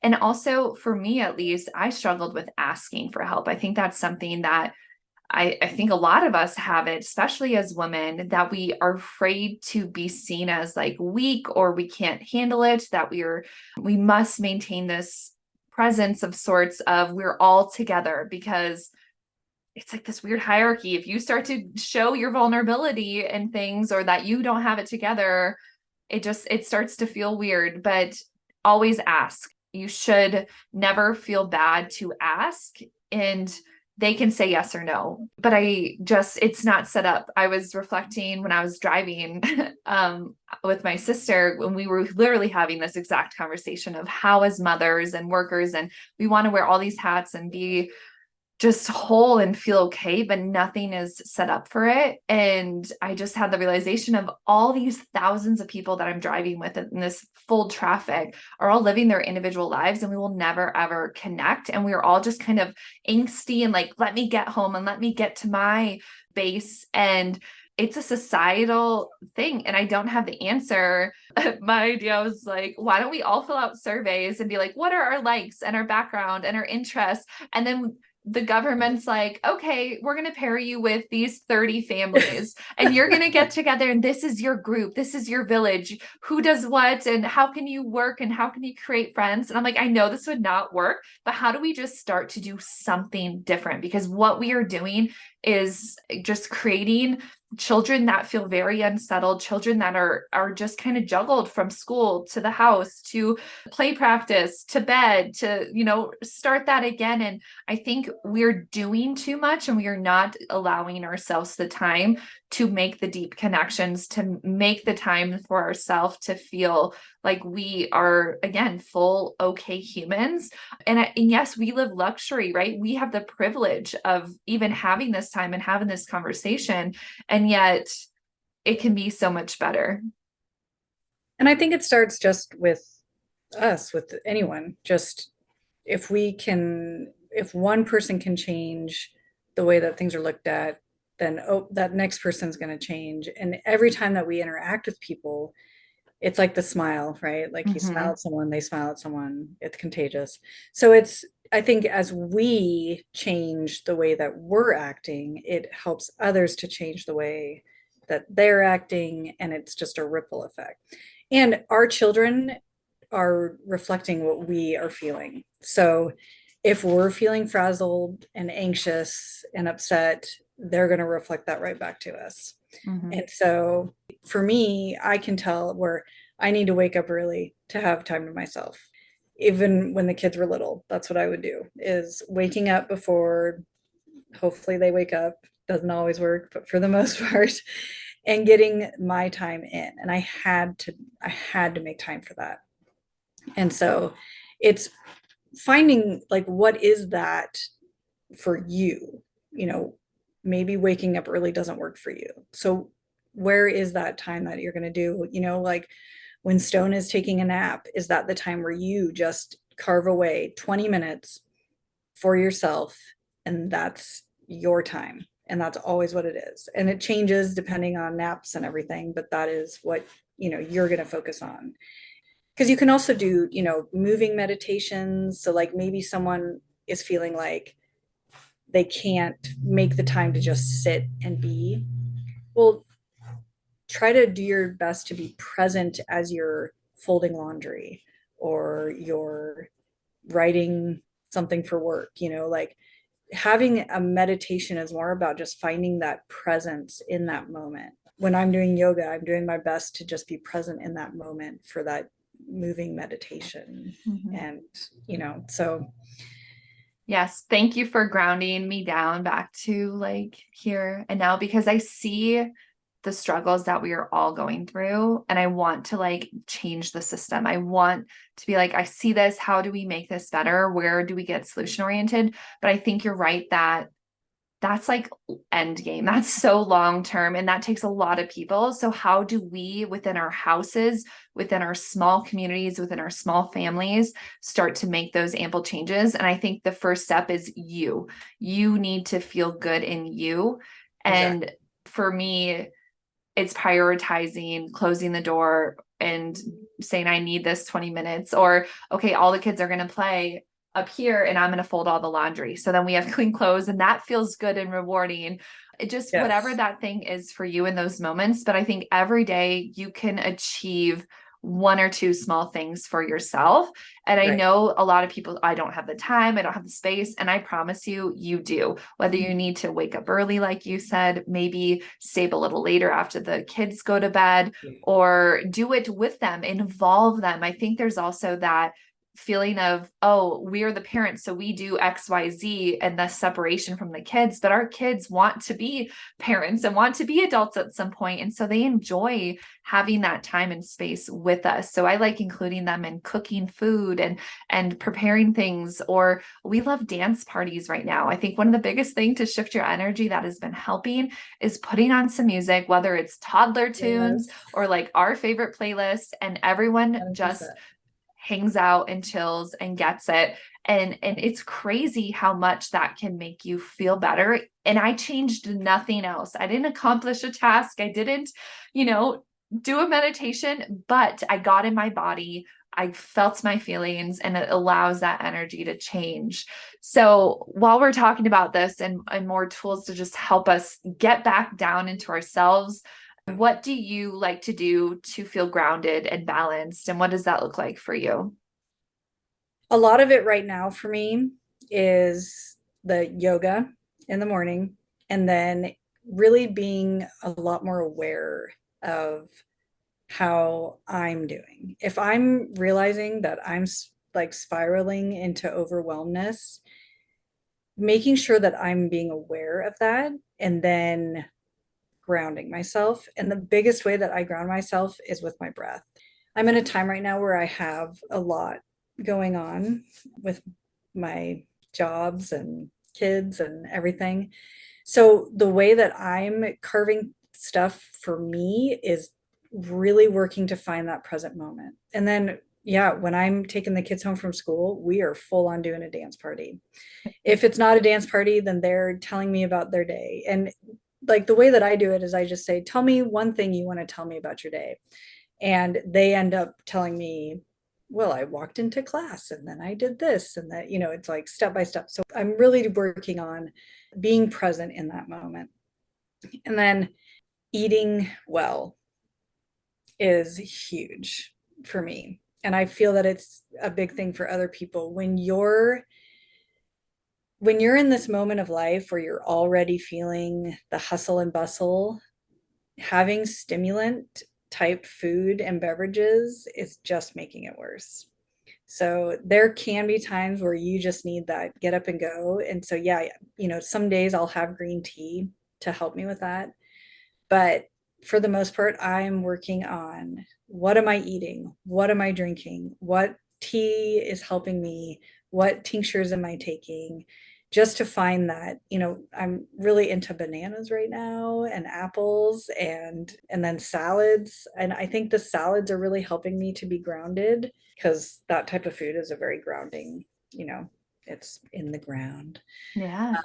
And also for me, at least, I struggled with asking for help. I think that's something that I think a lot of us have it, especially as women, that we are afraid to be seen as like weak, or we can't handle it, that we must maintain this presence of sorts of we're all together, because it's like this weird hierarchy. If you start to show your vulnerability and things, or that you don't have it together, it starts to feel weird. But always ask. You should never feel bad to ask, and they can say yes or no. But it's not set up. I was reflecting when I was driving with my sister, when we were literally having this exact conversation of how, as mothers and workers, and we want to wear all these hats and be just whole and feel okay, but nothing is set up for it. And I just had the realization of all these thousands of people that I'm driving with in this full traffic are all living their individual lives, and we will never ever connect. And we are all just kind of angsty and like, let me get home and let me get to my base. And it's a societal thing and I don't have the answer. My idea was like, why don't we all fill out surveys and be like, what are our likes and our background and our interests? And then the government's like, okay, we're going to pair you with these 30 families and you're going to get together and this is your group. This is your village. Who does what and how can you work and how can you create friends? And I'm like, I know this would not work, but how do we just start to do something different? Because what we are doing is just creating children that feel very unsettled, children that are just kind of juggled from school to the house to play practice to bed to, start that again. And I think we're doing too much and we are not allowing ourselves the time to make the deep connections, to make the time for ourselves to feel like we are, again, full, okay humans. And yes, we live luxury, right? We have the privilege of even having this time and having this conversation. And yet it can be so much better. And I think it starts just with us, with anyone. Just if one person can change the way that things are looked at, then that next person's going to change. And every time that we interact with people, it's like the smile, right? Like you smile at someone, they smile at someone, it's contagious. So I think as we change the way that we're acting, it helps others to change the way that they're acting. And it's just a ripple effect. And our children are reflecting what we are feeling. So if we're feeling frazzled and anxious and upset, they're going to reflect that right back to us. And so for me, I can tell where I need to wake up early to have time to myself. Even when the kids were little, that's what I would do, is waking up before, hopefully they wake up. Doesn't always work, but for the most part, and getting my time in. And I had to make time for that. And so it's finding like, what is that for you? Maybe waking up early doesn't work for you. So where is that time that you're going to do, like when Stone is taking a nap, is that the time where you just carve away 20 minutes for yourself and that's your time? And that's always what it is. And it changes depending on naps and everything, but that is what, you're going to focus on. Because you can also do, moving meditations. So like maybe someone is feeling like they can't make the time to just sit and be. Well, try to do your best to be present as you're folding laundry or you're writing something for work. Like having a meditation is more about just finding that presence in that moment. When I'm doing yoga, I'm doing my best to just be present in that moment for that moving meditation. And, so. Yes. Thank you for grounding me down back to like here and now, because I see the struggles that we are all going through. And I want to like change the system. I want to be like, I see this. How do we make this better? Where do we get solution oriented? But I think you're right that that's like end game. That's so long term. And that takes a lot of people. So how do we within our houses, within our small communities, within our small families, start to make those ample changes? And I think the first step is you need to feel good in you. And exactly. For me, it's prioritizing closing the door and saying, I need this 20 minutes, or, okay, all the kids are going to play up here and I'm going to fold all the laundry. So then we have clean clothes and that feels good and rewarding. It just, yes. Whatever that thing is for you in those moments. But I think every day you can achieve one or two small things for yourself. And I know a lot of people, I don't have the time, I don't have the space. And I promise you, you do. Whether you need to wake up early, like you said, maybe stay up a little later after the kids go to bed, or do it with them, involve them. I think there's also that feeling of, oh, we're the parents, so we do XYZ, and the separation from the kids, but our kids want to be parents and want to be adults at some point. And so they enjoy having that time and space with us. So I like including them in cooking food and preparing things, or we love dance parties right now. I think one of the biggest things to shift your energy that has been helping is putting on some music, whether it's toddler tunes or like our favorite playlist, and everyone 100%. Just hangs out and chills and gets it. And it's crazy how much that can make you feel better. And I changed nothing else. I didn't accomplish a task. I didn't, do a meditation, but I got in my body. I felt my feelings, and it allows that energy to change. So while we're talking about this and more tools to just help us get back down into ourselves, what do you like to do to feel grounded and balanced? And what does that look like for you? A lot of it right now for me is the yoga in the morning, and then really being a lot more aware of how I'm doing. If I'm realizing that I'm like spiraling into overwhelmness, making sure that I'm being aware of that and then grounding myself. And the biggest way that I ground myself is with my breath. I'm in a time right now where I have a lot going on with my jobs and kids and everything. So the way that I'm carving stuff for me is really working to find that present moment. And then, yeah, when I'm taking the kids home from school, we are full on doing a dance party. If it's not a dance party, then they're telling me about their day. And like the way that I do it is I just say, tell me one thing you want to tell me about your day. And they end up telling me, well, I walked into class and then I did this and that, it's like step by step. So I'm really working on being present in that moment. And then eating well is huge for me. And I feel that it's a big thing for other people. When you're in this moment of life where you're already feeling the hustle and bustle, having stimulant type food and beverages is just making it worse. So there can be times where you just need that get up and go. And so, yeah, some days I'll have green tea to help me with that. But for the most part, I'm working on what am I eating? What am I drinking? What tea is helping me? What tinctures am I taking? Just to find that, I'm really into bananas right now and apples and then salads. And I think the salads are really helping me to be grounded because that type of food is a very grounding, it's in the ground. Yeah.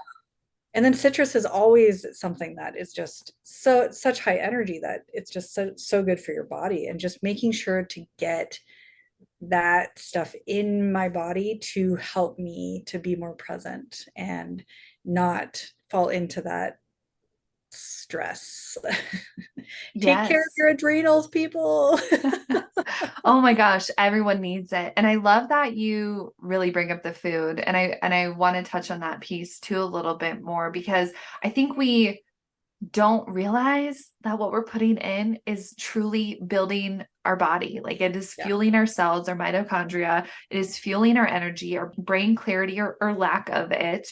And then citrus is always something that is just such high energy that it's just so good for your body, and just making sure to get that stuff in my body to help me to be more present and not fall into that stress. Take care of Yes. your adrenals, people. Oh my gosh, everyone needs it. And I love that you really bring up the food. And I want to touch on that piece too a little bit more, because I think we don't realize that what we're putting in is truly building our body. Like it is Yeah. fueling our cells, our mitochondria, it is fueling our energy, our brain clarity or lack of it.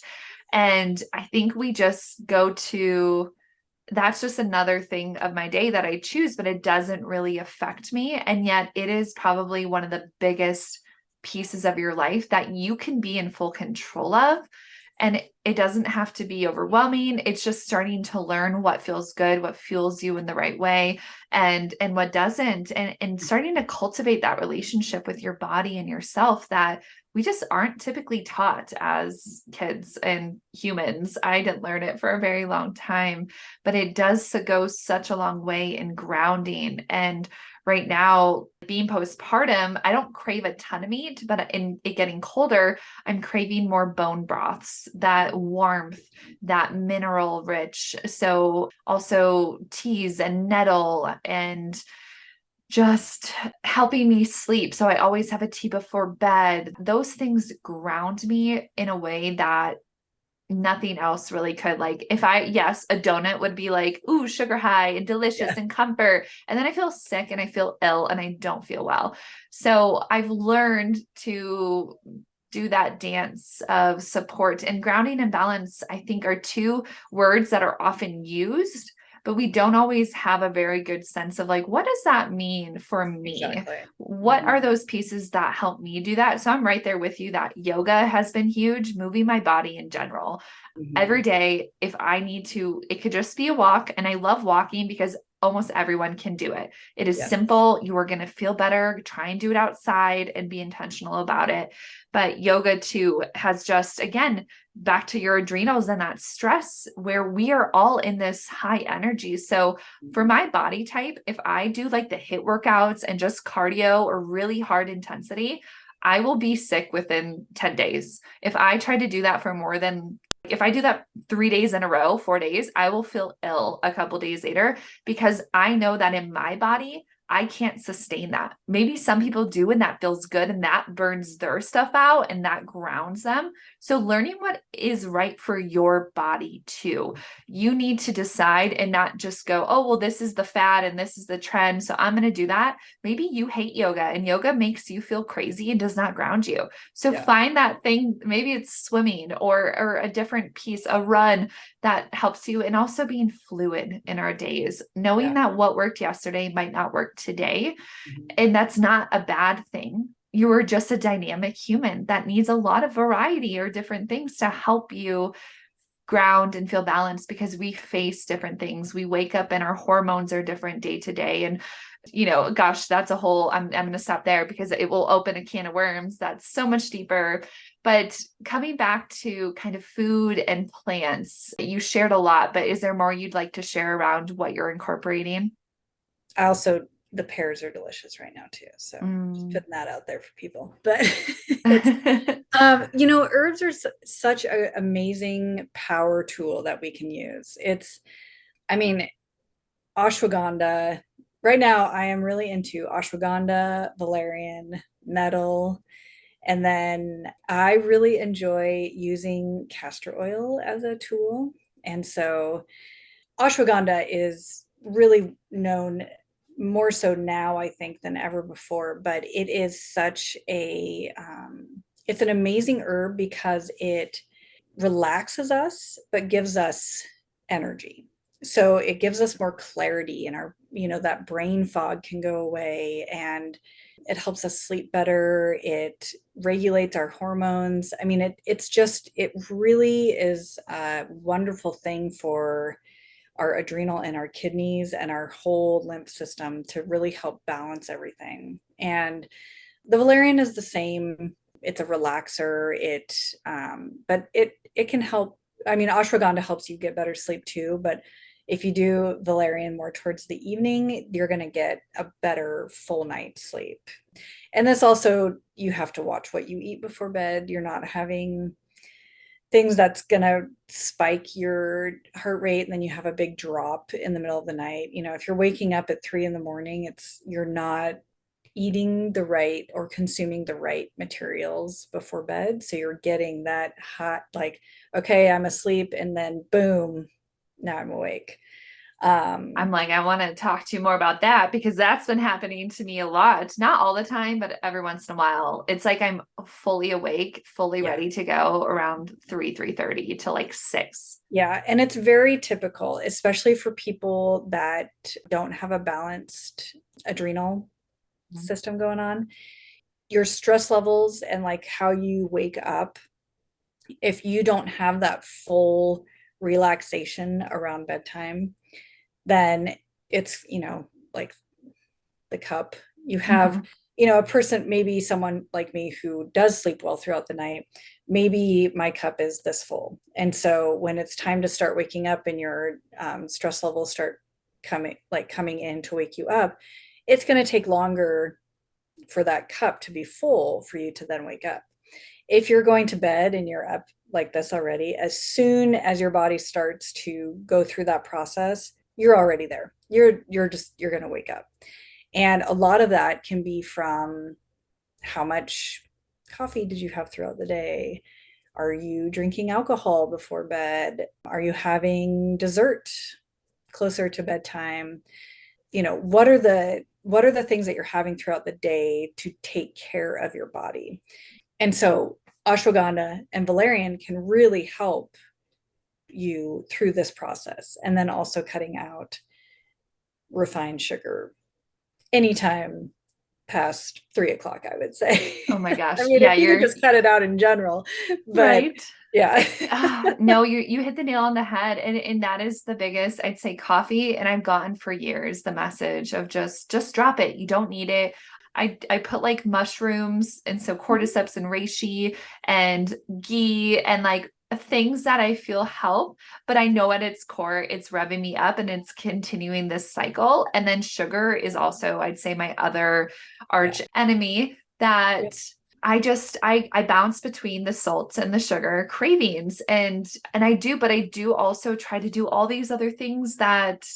And I think we just go to that's just another thing of my day that I choose, but it doesn't really affect me. And yet it is probably one of the biggest pieces of your life that you can be in full control of. And it doesn't have to be overwhelming. It's just starting to learn what feels good, what fuels you in the right way, and what doesn't, and starting to cultivate that relationship with your body and yourself that we just aren't typically taught as kids and humans. I didn't learn it for a very long time, but it does go such a long way in grounding. And right now, being postpartum, I don't crave a ton of meat, but in it getting colder, I'm craving more bone broths, that warmth, that mineral rich. So also teas and nettle and just helping me sleep. So I always have a tea before bed. Those things ground me in a way that nothing else really could. Like yes, a donut would be like, ooh, sugar high and delicious Yeah. and comfort. And then I feel sick and I feel ill and I don't feel well. So I've learned to do that dance of support, and grounding and balance, I think, are two words that are often used, but we don't always have a very good sense of like, what does that mean for me? Exactly. What are those pieces that help me do that? So I'm right there with you that yoga has been huge, moving my body in general. Mhm. Every day, if I need to, it could just be a walk. And I love walking because almost everyone can do it. It is Yes. simple. You are going to feel better. Try and do it outside and be intentional about it. But yoga too has just, again, back to your adrenals and that stress where we are all in this high energy. So for my body type, if I do like the HIIT workouts and just cardio or really hard intensity, I will be sick within 10 days. If I try to do that for more than, if I do that 3 days in a row, 4 days, I will feel ill a couple days later because I know that in my body, I can't sustain that. Maybe some people do, and that feels good and that burns their stuff out and that grounds them. So learning what is right for your body too. You need to decide and not just go, oh, well, this is the fad and this is the trend, so I'm going to do that. Maybe you hate yoga and yoga makes you feel crazy and does not ground you. So Yeah. find that thing. Maybe it's swimming or a different piece, a run that helps you. And also being fluid in our days, knowing Yeah. that what worked yesterday might not work today. Mhm. And that's not a bad thing. You're just a dynamic human that needs a lot of variety or different things to help you ground and feel balanced, because we face different things. We wake up and our hormones are different day to day. And, gosh, that's a whole, I'm going to stop there because it will open a can of worms. That's so much deeper. But coming back to kind of food and plants, you shared a lot, but is there more you'd like to share around what you're incorporating? The pears are delicious right now too. So just Mm. putting that out there for people. But it's, herbs are such an amazing power tool that we can use. I mean, ashwagandha. Right now, I am really into ashwagandha, valerian, nettle, and then I really enjoy using castor oil as a tool. And so ashwagandha is really known more so now, I think, than ever before, but it is such it's an amazing herb because it relaxes us, but gives us energy. So it gives us more clarity in our, that brain fog can go away, and it helps us sleep better. It regulates our hormones. I mean, it really is a wonderful thing for our adrenal and our kidneys and our whole lymph system to really help balance everything. And the valerian is the same. It's a relaxer. But it can help. I mean, ashwagandha helps you get better sleep too. But if you do valerian more towards the evening, you're going to get a better full night's sleep. And this also, you have to watch what you eat before bed. You're not having things that's going to spike your heart rate and then you have a big drop in the middle of the night. If you're waking up at 3 in the morning, you're not eating the right or consuming the right materials before bed. So you're getting that hot, like, okay, I'm asleep, and then boom, now I'm awake. I'm like, I want to talk to you more about that because that's been happening to me a lot. Not all the time, but every once in a while. It's like I'm fully awake, fully Yeah. ready to go around 3:30 to like 6. Yeah. And it's very typical, especially for people that don't have a balanced adrenal system going on. Your stress levels and like how you wake up, if you don't have that full relaxation around bedtime, then it's, like the cup. You have, Mhm. a person, maybe someone like me who does sleep well throughout the night, maybe my cup is this full. And so when it's time to start waking up and your stress levels start coming in to wake you up, it's going to take longer for that cup to be full for you to then wake up. If you're going to bed and you're up like this already, as soon as your body starts to go through that process, you're already there. You're going to wake up. And a lot of that can be from how much coffee did you have throughout the day? Are you drinking alcohol before bed? Are you having dessert closer to bedtime? What are the things that you're having throughout the day to take care of your body? And so ashwagandha and valerian can really help you through this process. And then also cutting out refined sugar anytime past 3 o'clock, I would say. Oh my I gosh. mean, Yeah, if you could you're just cut it out in general, but right. Yeah. No, you hit the nail on the head. And that is the biggest, I'd say coffee. And I've gotten for years the message of just drop it. You don't need it. I put like mushrooms and so cordyceps and reishi and ghee and like things that I feel help, but I know at its core it's revving me up and it's continuing this cycle. And then sugar is also, I'd say, my other arch Yeah. enemy Yeah. that I bounce between the salts and the sugar cravings and I do, but I do also try to do all these other things that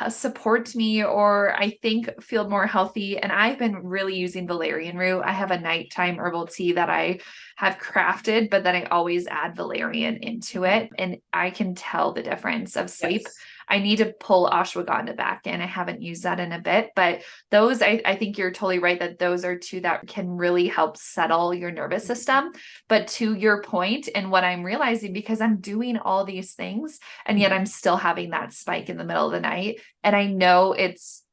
support me or I think feel more healthy. And I've been really using valerian root. I have a nighttime herbal tea that I have crafted, but then I always add valerian into it. And I can tell the difference of sleep. Yes. I need to pull ashwagandha back in. I haven't used that in a bit, but those, I think you're totally right that those are two that can really help settle your nervous system. But to your point, and what I'm realizing, because I'm doing all these things, and yet Mhm. I'm still having that spike in the middle of the night. And I know it's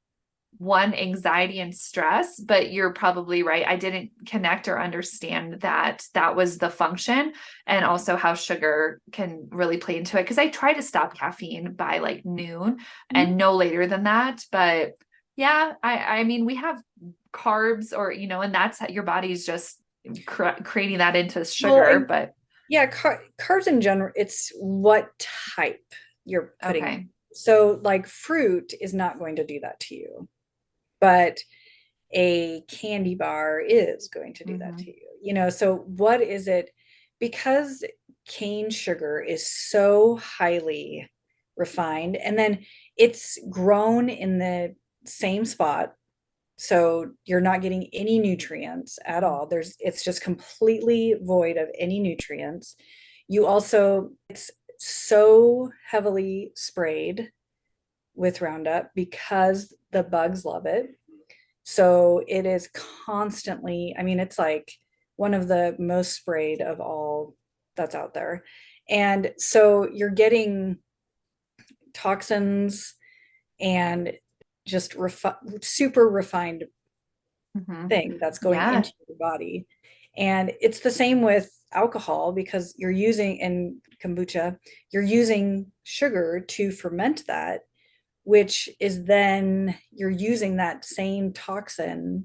one, anxiety and stress, but you're probably right. I didn't connect or understand that that was the function and also how sugar can really play into it. Cause I try to stop caffeine by like noon Mhm. and no later than that. But yeah, I mean, we have carbs or, and that's how your body's just creating that into Well, sugar. But yeah, carbs in general, it's what type you're putting in. okay. So, like fruit is not going to do that to you, but a candy bar is going to do that to Mm-hmm. you. So what is it? Because cane sugar is so highly refined, and then it's grown in the same spot, so you're not getting any nutrients at all. It's just completely void of any nutrients. You also, it's so heavily sprayed with Roundup because the bugs love it. So it is constantly, I mean, it's like one of the most sprayed of all that's out there. And so you're getting toxins and just super refined Mm-hmm. thing that's going Yeah. into your body. And it's the same with alcohol because you're using in kombucha, you're using sugar to ferment that, which is then you're using that same toxin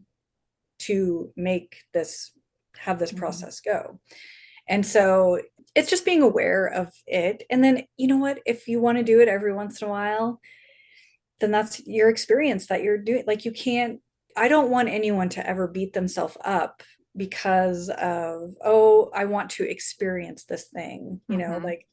to have this Mm-hmm. process go. And so it's just being aware of it. And then, you know what, if you want to do it every once in a while, then that's your experience that you're doing. Like you can't, I don't want anyone to ever beat themselves up because of, oh, I want to experience this thing, Mm-hmm. like,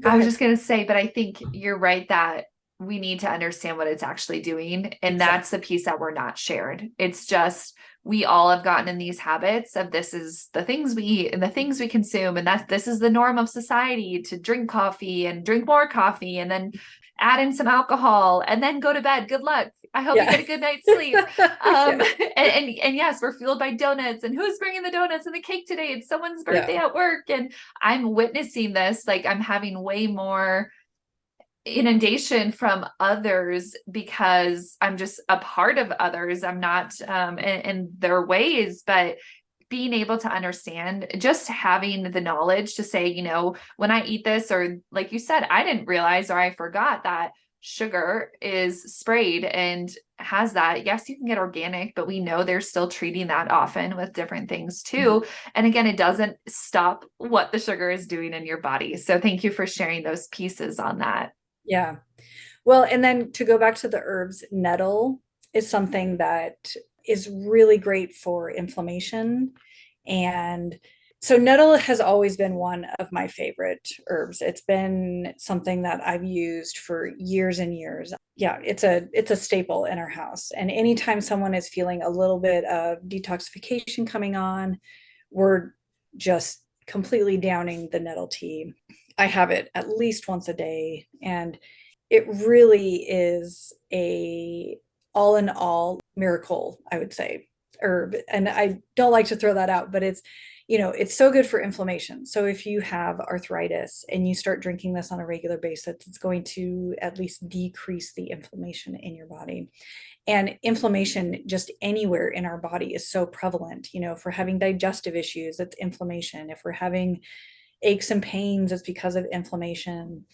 go I was ahead. just going to say, but I think you're right that we need to understand what it's actually doing. And that's Exactly. the piece that we're not shared. It's just, we all have gotten in these habits of this is the things we eat and the things we consume. And that this is the norm of society to drink coffee and drink more coffee and then add in some alcohol and then go to bed. Good luck. I hope you Yeah. get a good night's sleep. Yeah. And yes, we're fueled by donuts and who's bringing the donuts and the cake today? It's someone's birthday Yeah. at work. And I'm witnessing this, like I'm having way more inundation from others because I'm just a part of others. I'm not in their ways, but being able to understand, just having the knowledge to say, when I eat this, or like you said, I didn't realize or I forgot that sugar is sprayed and has that. Yes, you can get organic, but we know they're still treating that often with different things Mhm. too. And again, it doesn't stop what the sugar is doing in your body. So thank you for sharing those pieces on that. Yeah. Well, and then to go back to the herbs, nettle is something that is really great for inflammation. And so nettle has always been one of my favorite herbs. It's been something that I've used for years and years. Yeah, it's a staple in our house. And anytime someone is feeling a little bit of detoxification coming on, we're just completely downing the nettle tea. I have it at least once a day, and it really is a all in all miracle, I would say, herb. And I don't like to throw that out, but it's so good for inflammation. So if you have arthritis and you start drinking this on a regular basis, it's going to at least decrease the inflammation in your body. And inflammation just anywhere in our body is so prevalent. If we're having digestive issues, it's inflammation. If we're having aches and pains, it's because of inflammation.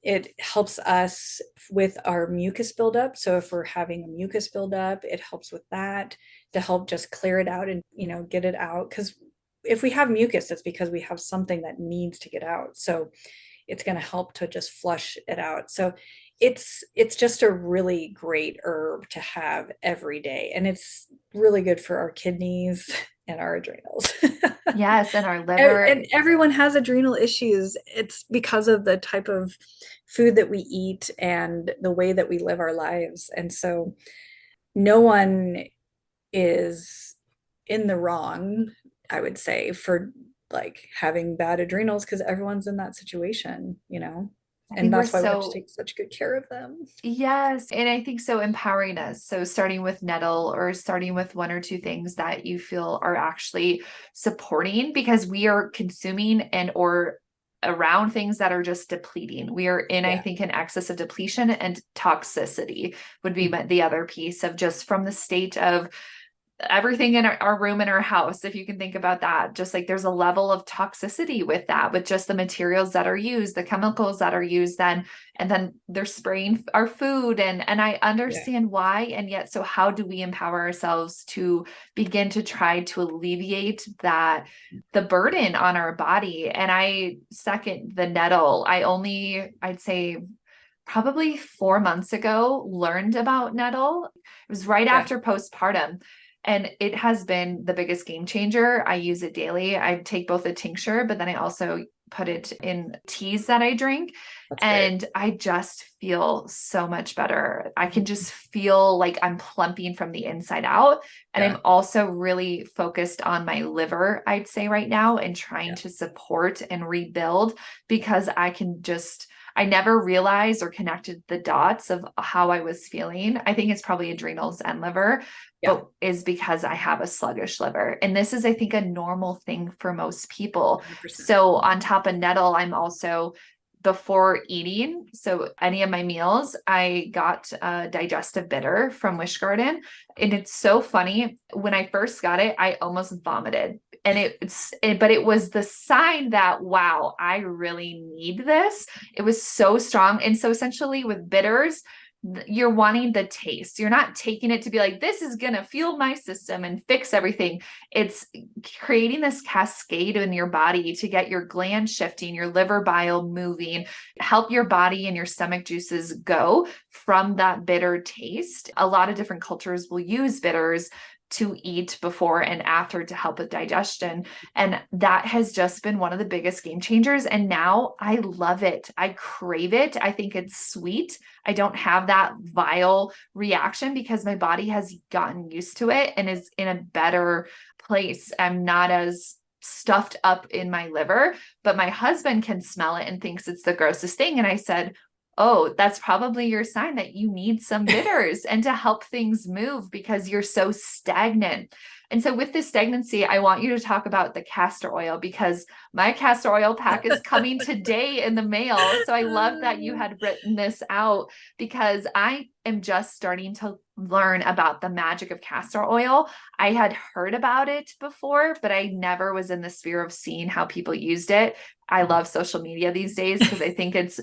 It helps us with our mucus buildup. So if we're having a mucus buildup, it helps with that to help just clear it out and, get it out. Because if we have mucus, it's because we have something that needs to get out. So it's going to help to just flush it out. So it's just a really great herb to have every day. And it's really good for our kidneys and our adrenals. Yes, and our liver. And everyone has adrenal issues. It's because of the type of food that we eat and the way that we live our lives. And so no one is in the wrong, I would say, for like having bad adrenals, because everyone's in that situation, I and think we're that's why we have to so, take such good care of them. yes. And I think so empowering us. So starting with nettle or starting with one or two things that you feel are actually supporting, because we are consuming and or around things that are just depleting. We are in, I Yeah. think, an excess of depletion, and toxicity would be the other piece of just from the state of everything in our room in our house. If you can think about that, just like there's a level of toxicity with that, with just the materials that are used, the chemicals that are used, and then they're spraying our food, and I Yeah. understand why. And yet, so how do we empower ourselves to begin to try to alleviate that, the burden on our body? And I second the nettle. I'd say probably 4 months ago, learned about nettle. It was right Yeah. after postpartum. And it has been the biggest game changer. I use it daily. I take both a tincture, but then I also put it in teas that I drink. That's great. And I just feel so much better. I can just feel like I'm plumping from the inside out. And Yeah. I'm also really focused on my liver, I'd say right now, and trying Yeah. to support and rebuild, because I never realized or connected the dots of how I was feeling. I think it's probably adrenals and liver, Yeah. but is because I have a sluggish liver. And this is, I think, a normal thing for most people. 100%. So on top of nettle, I'm also, before eating, so any of my meals, I got a digestive bitter from Wish Garden. And it's so funny. When I first got it, I almost vomited. And but it was the sign that, wow, I really need this. It was so strong. And so essentially with bitters, you're wanting the taste. You're not taking it to be like, this is going to fuel my system and fix everything. It's creating this cascade in your body to get your gland shifting, your liver bile moving, help your body and your stomach juices go from that bitter taste. A lot of different cultures will use bitters to eat before and after to help with digestion. And that has just been one of the biggest game changers. And now I love it. I crave it. I think it's sweet. I don't have that vile reaction because my body has gotten used to it and is in a better place. I'm not as stuffed up in my liver, but my husband can smell it and thinks it's the grossest thing. And I said, oh, that's probably your sign that you need some bitters and to help things move because you're so stagnant. And so with this stagnancy, I want you to talk about the castor oil, because my castor oil pack is coming today in the mail. So I love that you had written this out, because I am just starting to learn about the magic of castor oil. I had heard about it before, but I never was in the sphere of seeing how people used it. I love social media these days because I think it's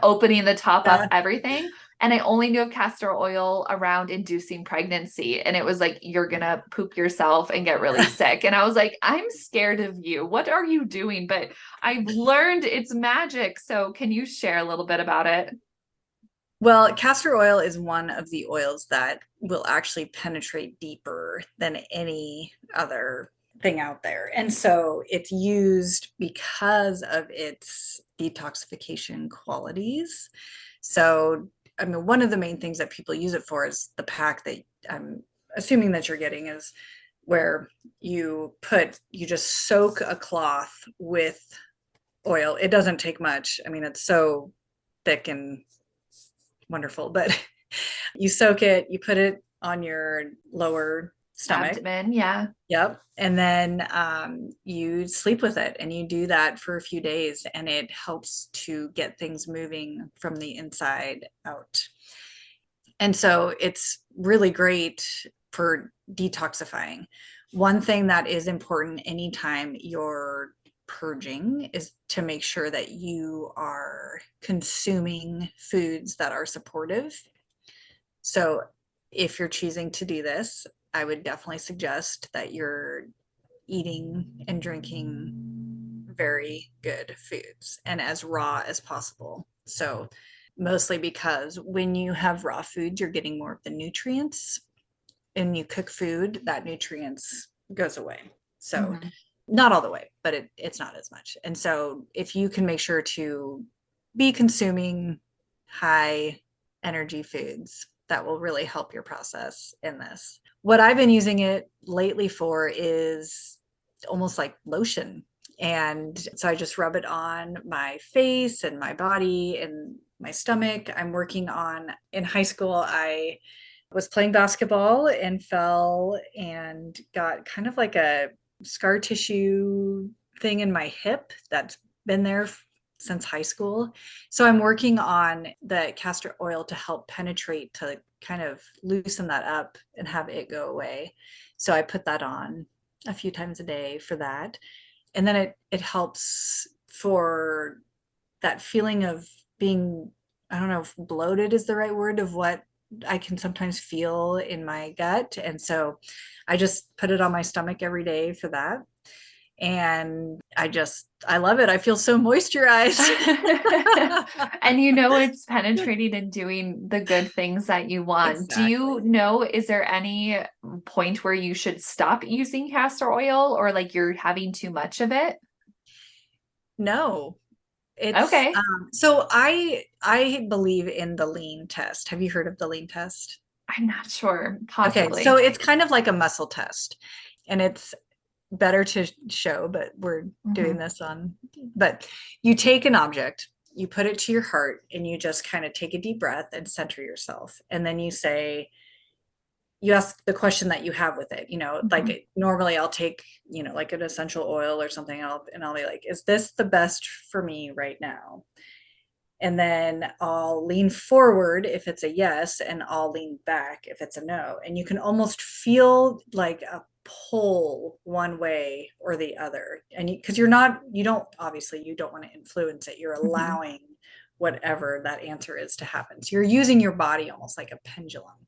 opening the top up Yeah. everything. And I only knew of castor oil around inducing pregnancy. And it was like, you're going to poop yourself and get really sick. And I was like, I'm scared of you. What are you doing? But I've learned it's magic. So can you share a little bit about it? Well, castor oil is one of the oils that will actually penetrate deeper than any other thing out there. And so it's used because of its detoxification qualities. So, I mean, one of the main things that people use it for is the pack that I'm assuming that you're getting, is where you just soak a cloth with oil. It doesn't take much. I mean, it's so thick and wonderful, but you soak it, you put it on your lower stomach. Abdomen. Yeah. Yep. And then you sleep with it, and you do that for a few days, and it helps to get things moving from the inside out. And so it's really great for detoxifying. One thing that is important anytime you're purging is to make sure that you are consuming foods that are supportive. So if you're choosing to do this, I would definitely suggest that you're eating and drinking very good foods and as raw as possible. So mostly because when you have raw foods, you're getting more of the nutrients. And you cook food, that nutrients goes away. So Mhm. not all the way, but it's not as much. And so if you can make sure to be consuming high energy foods, that will really help your process in this. What I've been using it lately for is almost like lotion. And so I just rub it on my face and my body and my stomach. I'm working on, in high school, I was playing basketball and fell and got kind of like a scar tissue thing in my hip that's been there since high school. So I'm working on the castor oil to help penetrate, to kind of loosen that up and have it go away. So I put that on a few times a day for that. And then it helps for that feeling of being, I don't know if bloated is the right word, of what I can sometimes feel in my gut. And so I just put it on my stomach every day for that. And I love it. I feel so moisturized. And it's penetrating and doing the good things that you want. Do you Exactly. know, is there any point where you should stop using castor oil, or like you're having too much of it? No, it's Okay. so I believe in the lean test. Have you heard of the lean test? I'm not sure. Okay, so Possibly. it's kind of like a muscle test, and it's better to show, but we're doing Mhm. this on, but you take an object, you put it to your heart, and you just kind of take a deep breath and center yourself. And then you ask the question that you have with it, Mhm. like normally I'll take, like an essential oil or something, and I'll be like, is this the best for me right now? And then I'll lean forward if it's a yes, and I'll lean back if it's a no. And you can almost feel like a pull one way or the other. And because you don't, obviously, you don't want to influence it. You're Mhm. allowing whatever that answer is to happen. So you're using your body almost like a pendulum.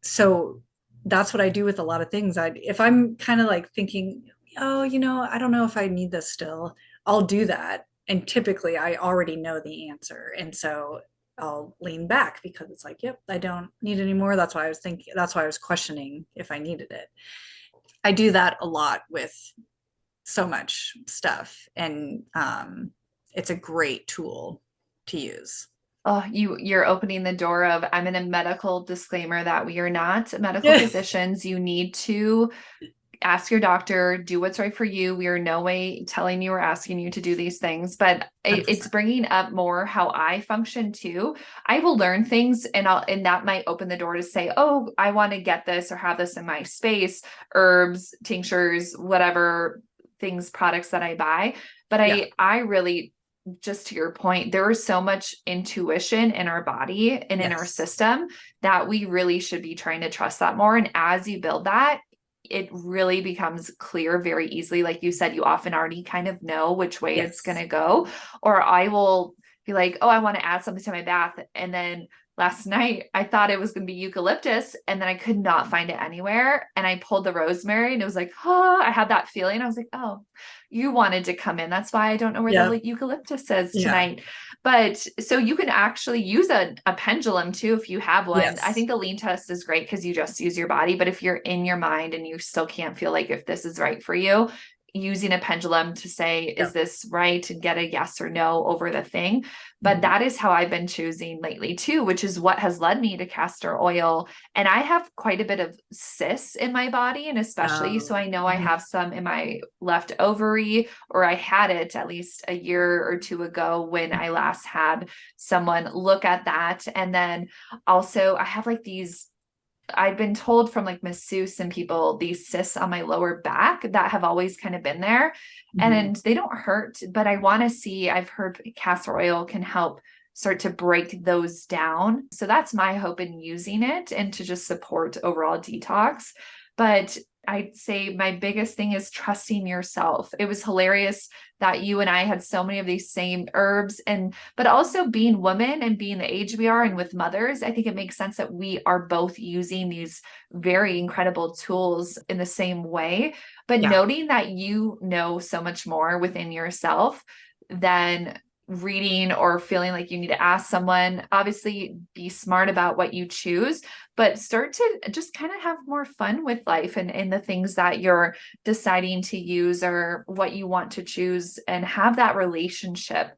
So that's what I do with a lot of things. If I'm kind of like thinking, oh, I don't know if I need this still, I'll do that. And typically I already know the answer. And so I'll lean back because it's like, yep, I don't need it anymore. That's why I was questioning if I needed it. I do that a lot with so much stuff. And it's a great tool to use. Oh, you're opening the door of, I'm in a medical disclaimer that we are not medical physicians. You need to ask your doctor, do what's right for you. We are no way telling you or asking you to do these things, but it's 100%. bringing up more how I function too. I will learn things, and that might open the door to say, oh, I want to get this or have this in my space, herbs, tinctures, whatever things, products that I buy. But Yeah. I really, just to your point, there is so much intuition in our body and in our Yes. system that we really should be trying to trust that more. And as you build that, it really becomes clear very easily. Like you said, you often already kind of know which way it's going Yes. to go. Or I will be like, oh, I want to add something to my bath. And then last night I thought it was going to be eucalyptus, and then I could not find it anywhere. And I pulled the rosemary, and it was like, oh, I had that feeling. I was like, oh, you wanted to come in. That's why I don't know where Yeah. the eucalyptus is Yeah. tonight. But so you can actually use a pendulum too if you have one. I Yes. think the lean test is great because you just use your body. But if you're in your mind and you still can't feel like if this is right for you, using a pendulum to say, is Yeah. this right? And get a yes or no over the thing. But Mhm. that is how I've been choosing lately too, which is what has led me to castor oil. And I have quite a bit of cysts in my body, and especially, so I know I Mhm. have some in my left ovary, or I had it at least a year or two ago when I last had someone look at that. And then also I have like these, I've been told from like masseuse and people, these cysts on my lower back that have always kind of been there, Mhm. and they don't hurt, but I want to see, I've heard castor oil can help start to break those down. So that's my hope in using it, and to just support overall detox. But I'd say my biggest thing is trusting yourself. It was hilarious that you and I had so many of these same herbs, but also being women and being the age we are and with mothers, I think it makes sense that we are both using these very incredible tools in the same way. But Yeah. noting that you know so much more within yourself than reading or feeling like you need to ask someone. Obviously, be smart about what you choose, but start to just kind of have more fun with life and the things that you're deciding to use or what you want to choose, and have that relationship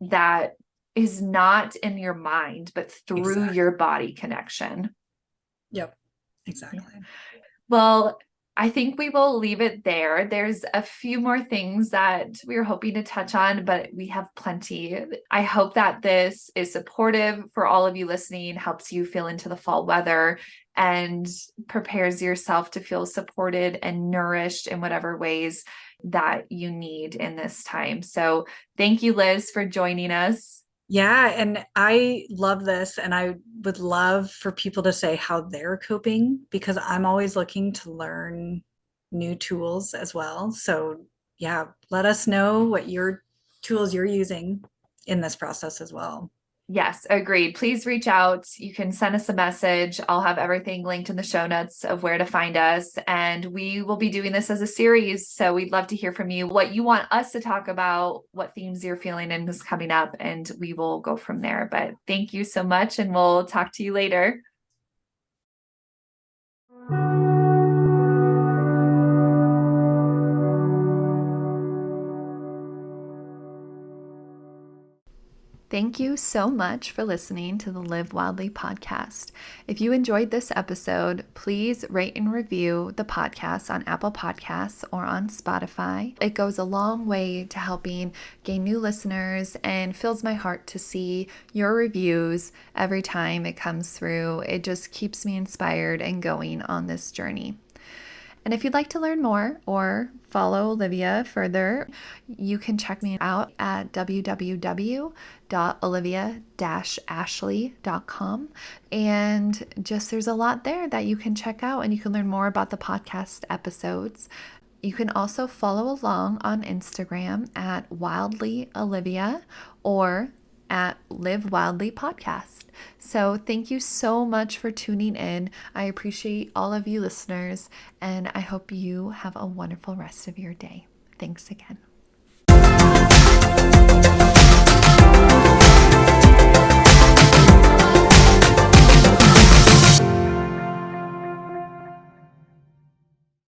that is not in your mind, but through Exactly. your body connection. Yep. Exactly. Well, I think we will leave it there. There's a few more things that we were hoping to touch on, but we have plenty. I hope that this is supportive for all of you listening, helps you feel into the fall weather, and prepares yourself to feel supported and nourished in whatever ways that you need in this time. So thank you, Liz, for joining us. Yeah, and I love this, and I would love for people to say how they're coping because I'm always looking to learn new tools as well. So, yeah, let us know what your tools you're using in this process as well. Yes, agreed. Please reach out. You can send us a message. I'll have everything linked in the show notes of where to find us. And we will be doing this as a series. So we'd love to hear from you, what you want us to talk about, what themes you're feeling in this coming up, and we will go from there. But thank you so much, and we'll talk to you later. Thank you so much for listening to the Live Wildly podcast. If you enjoyed this episode, please rate and review the podcast on Apple Podcasts or on Spotify. It goes a long way to helping gain new listeners and fills my heart to see your reviews every time it comes through. It just keeps me inspired and going on this journey. And if you'd like to learn more or follow Olivia further, you can check me out at www.olivia-ashley.com. And just there's a lot there that you can check out, and you can learn more about the podcast episodes. You can also follow along on Instagram at Wildly Olivia or at Live Wildly Podcast. So thank you so much for tuning in. I appreciate all of you listeners, and I hope you have a wonderful rest of your day. Thanks again.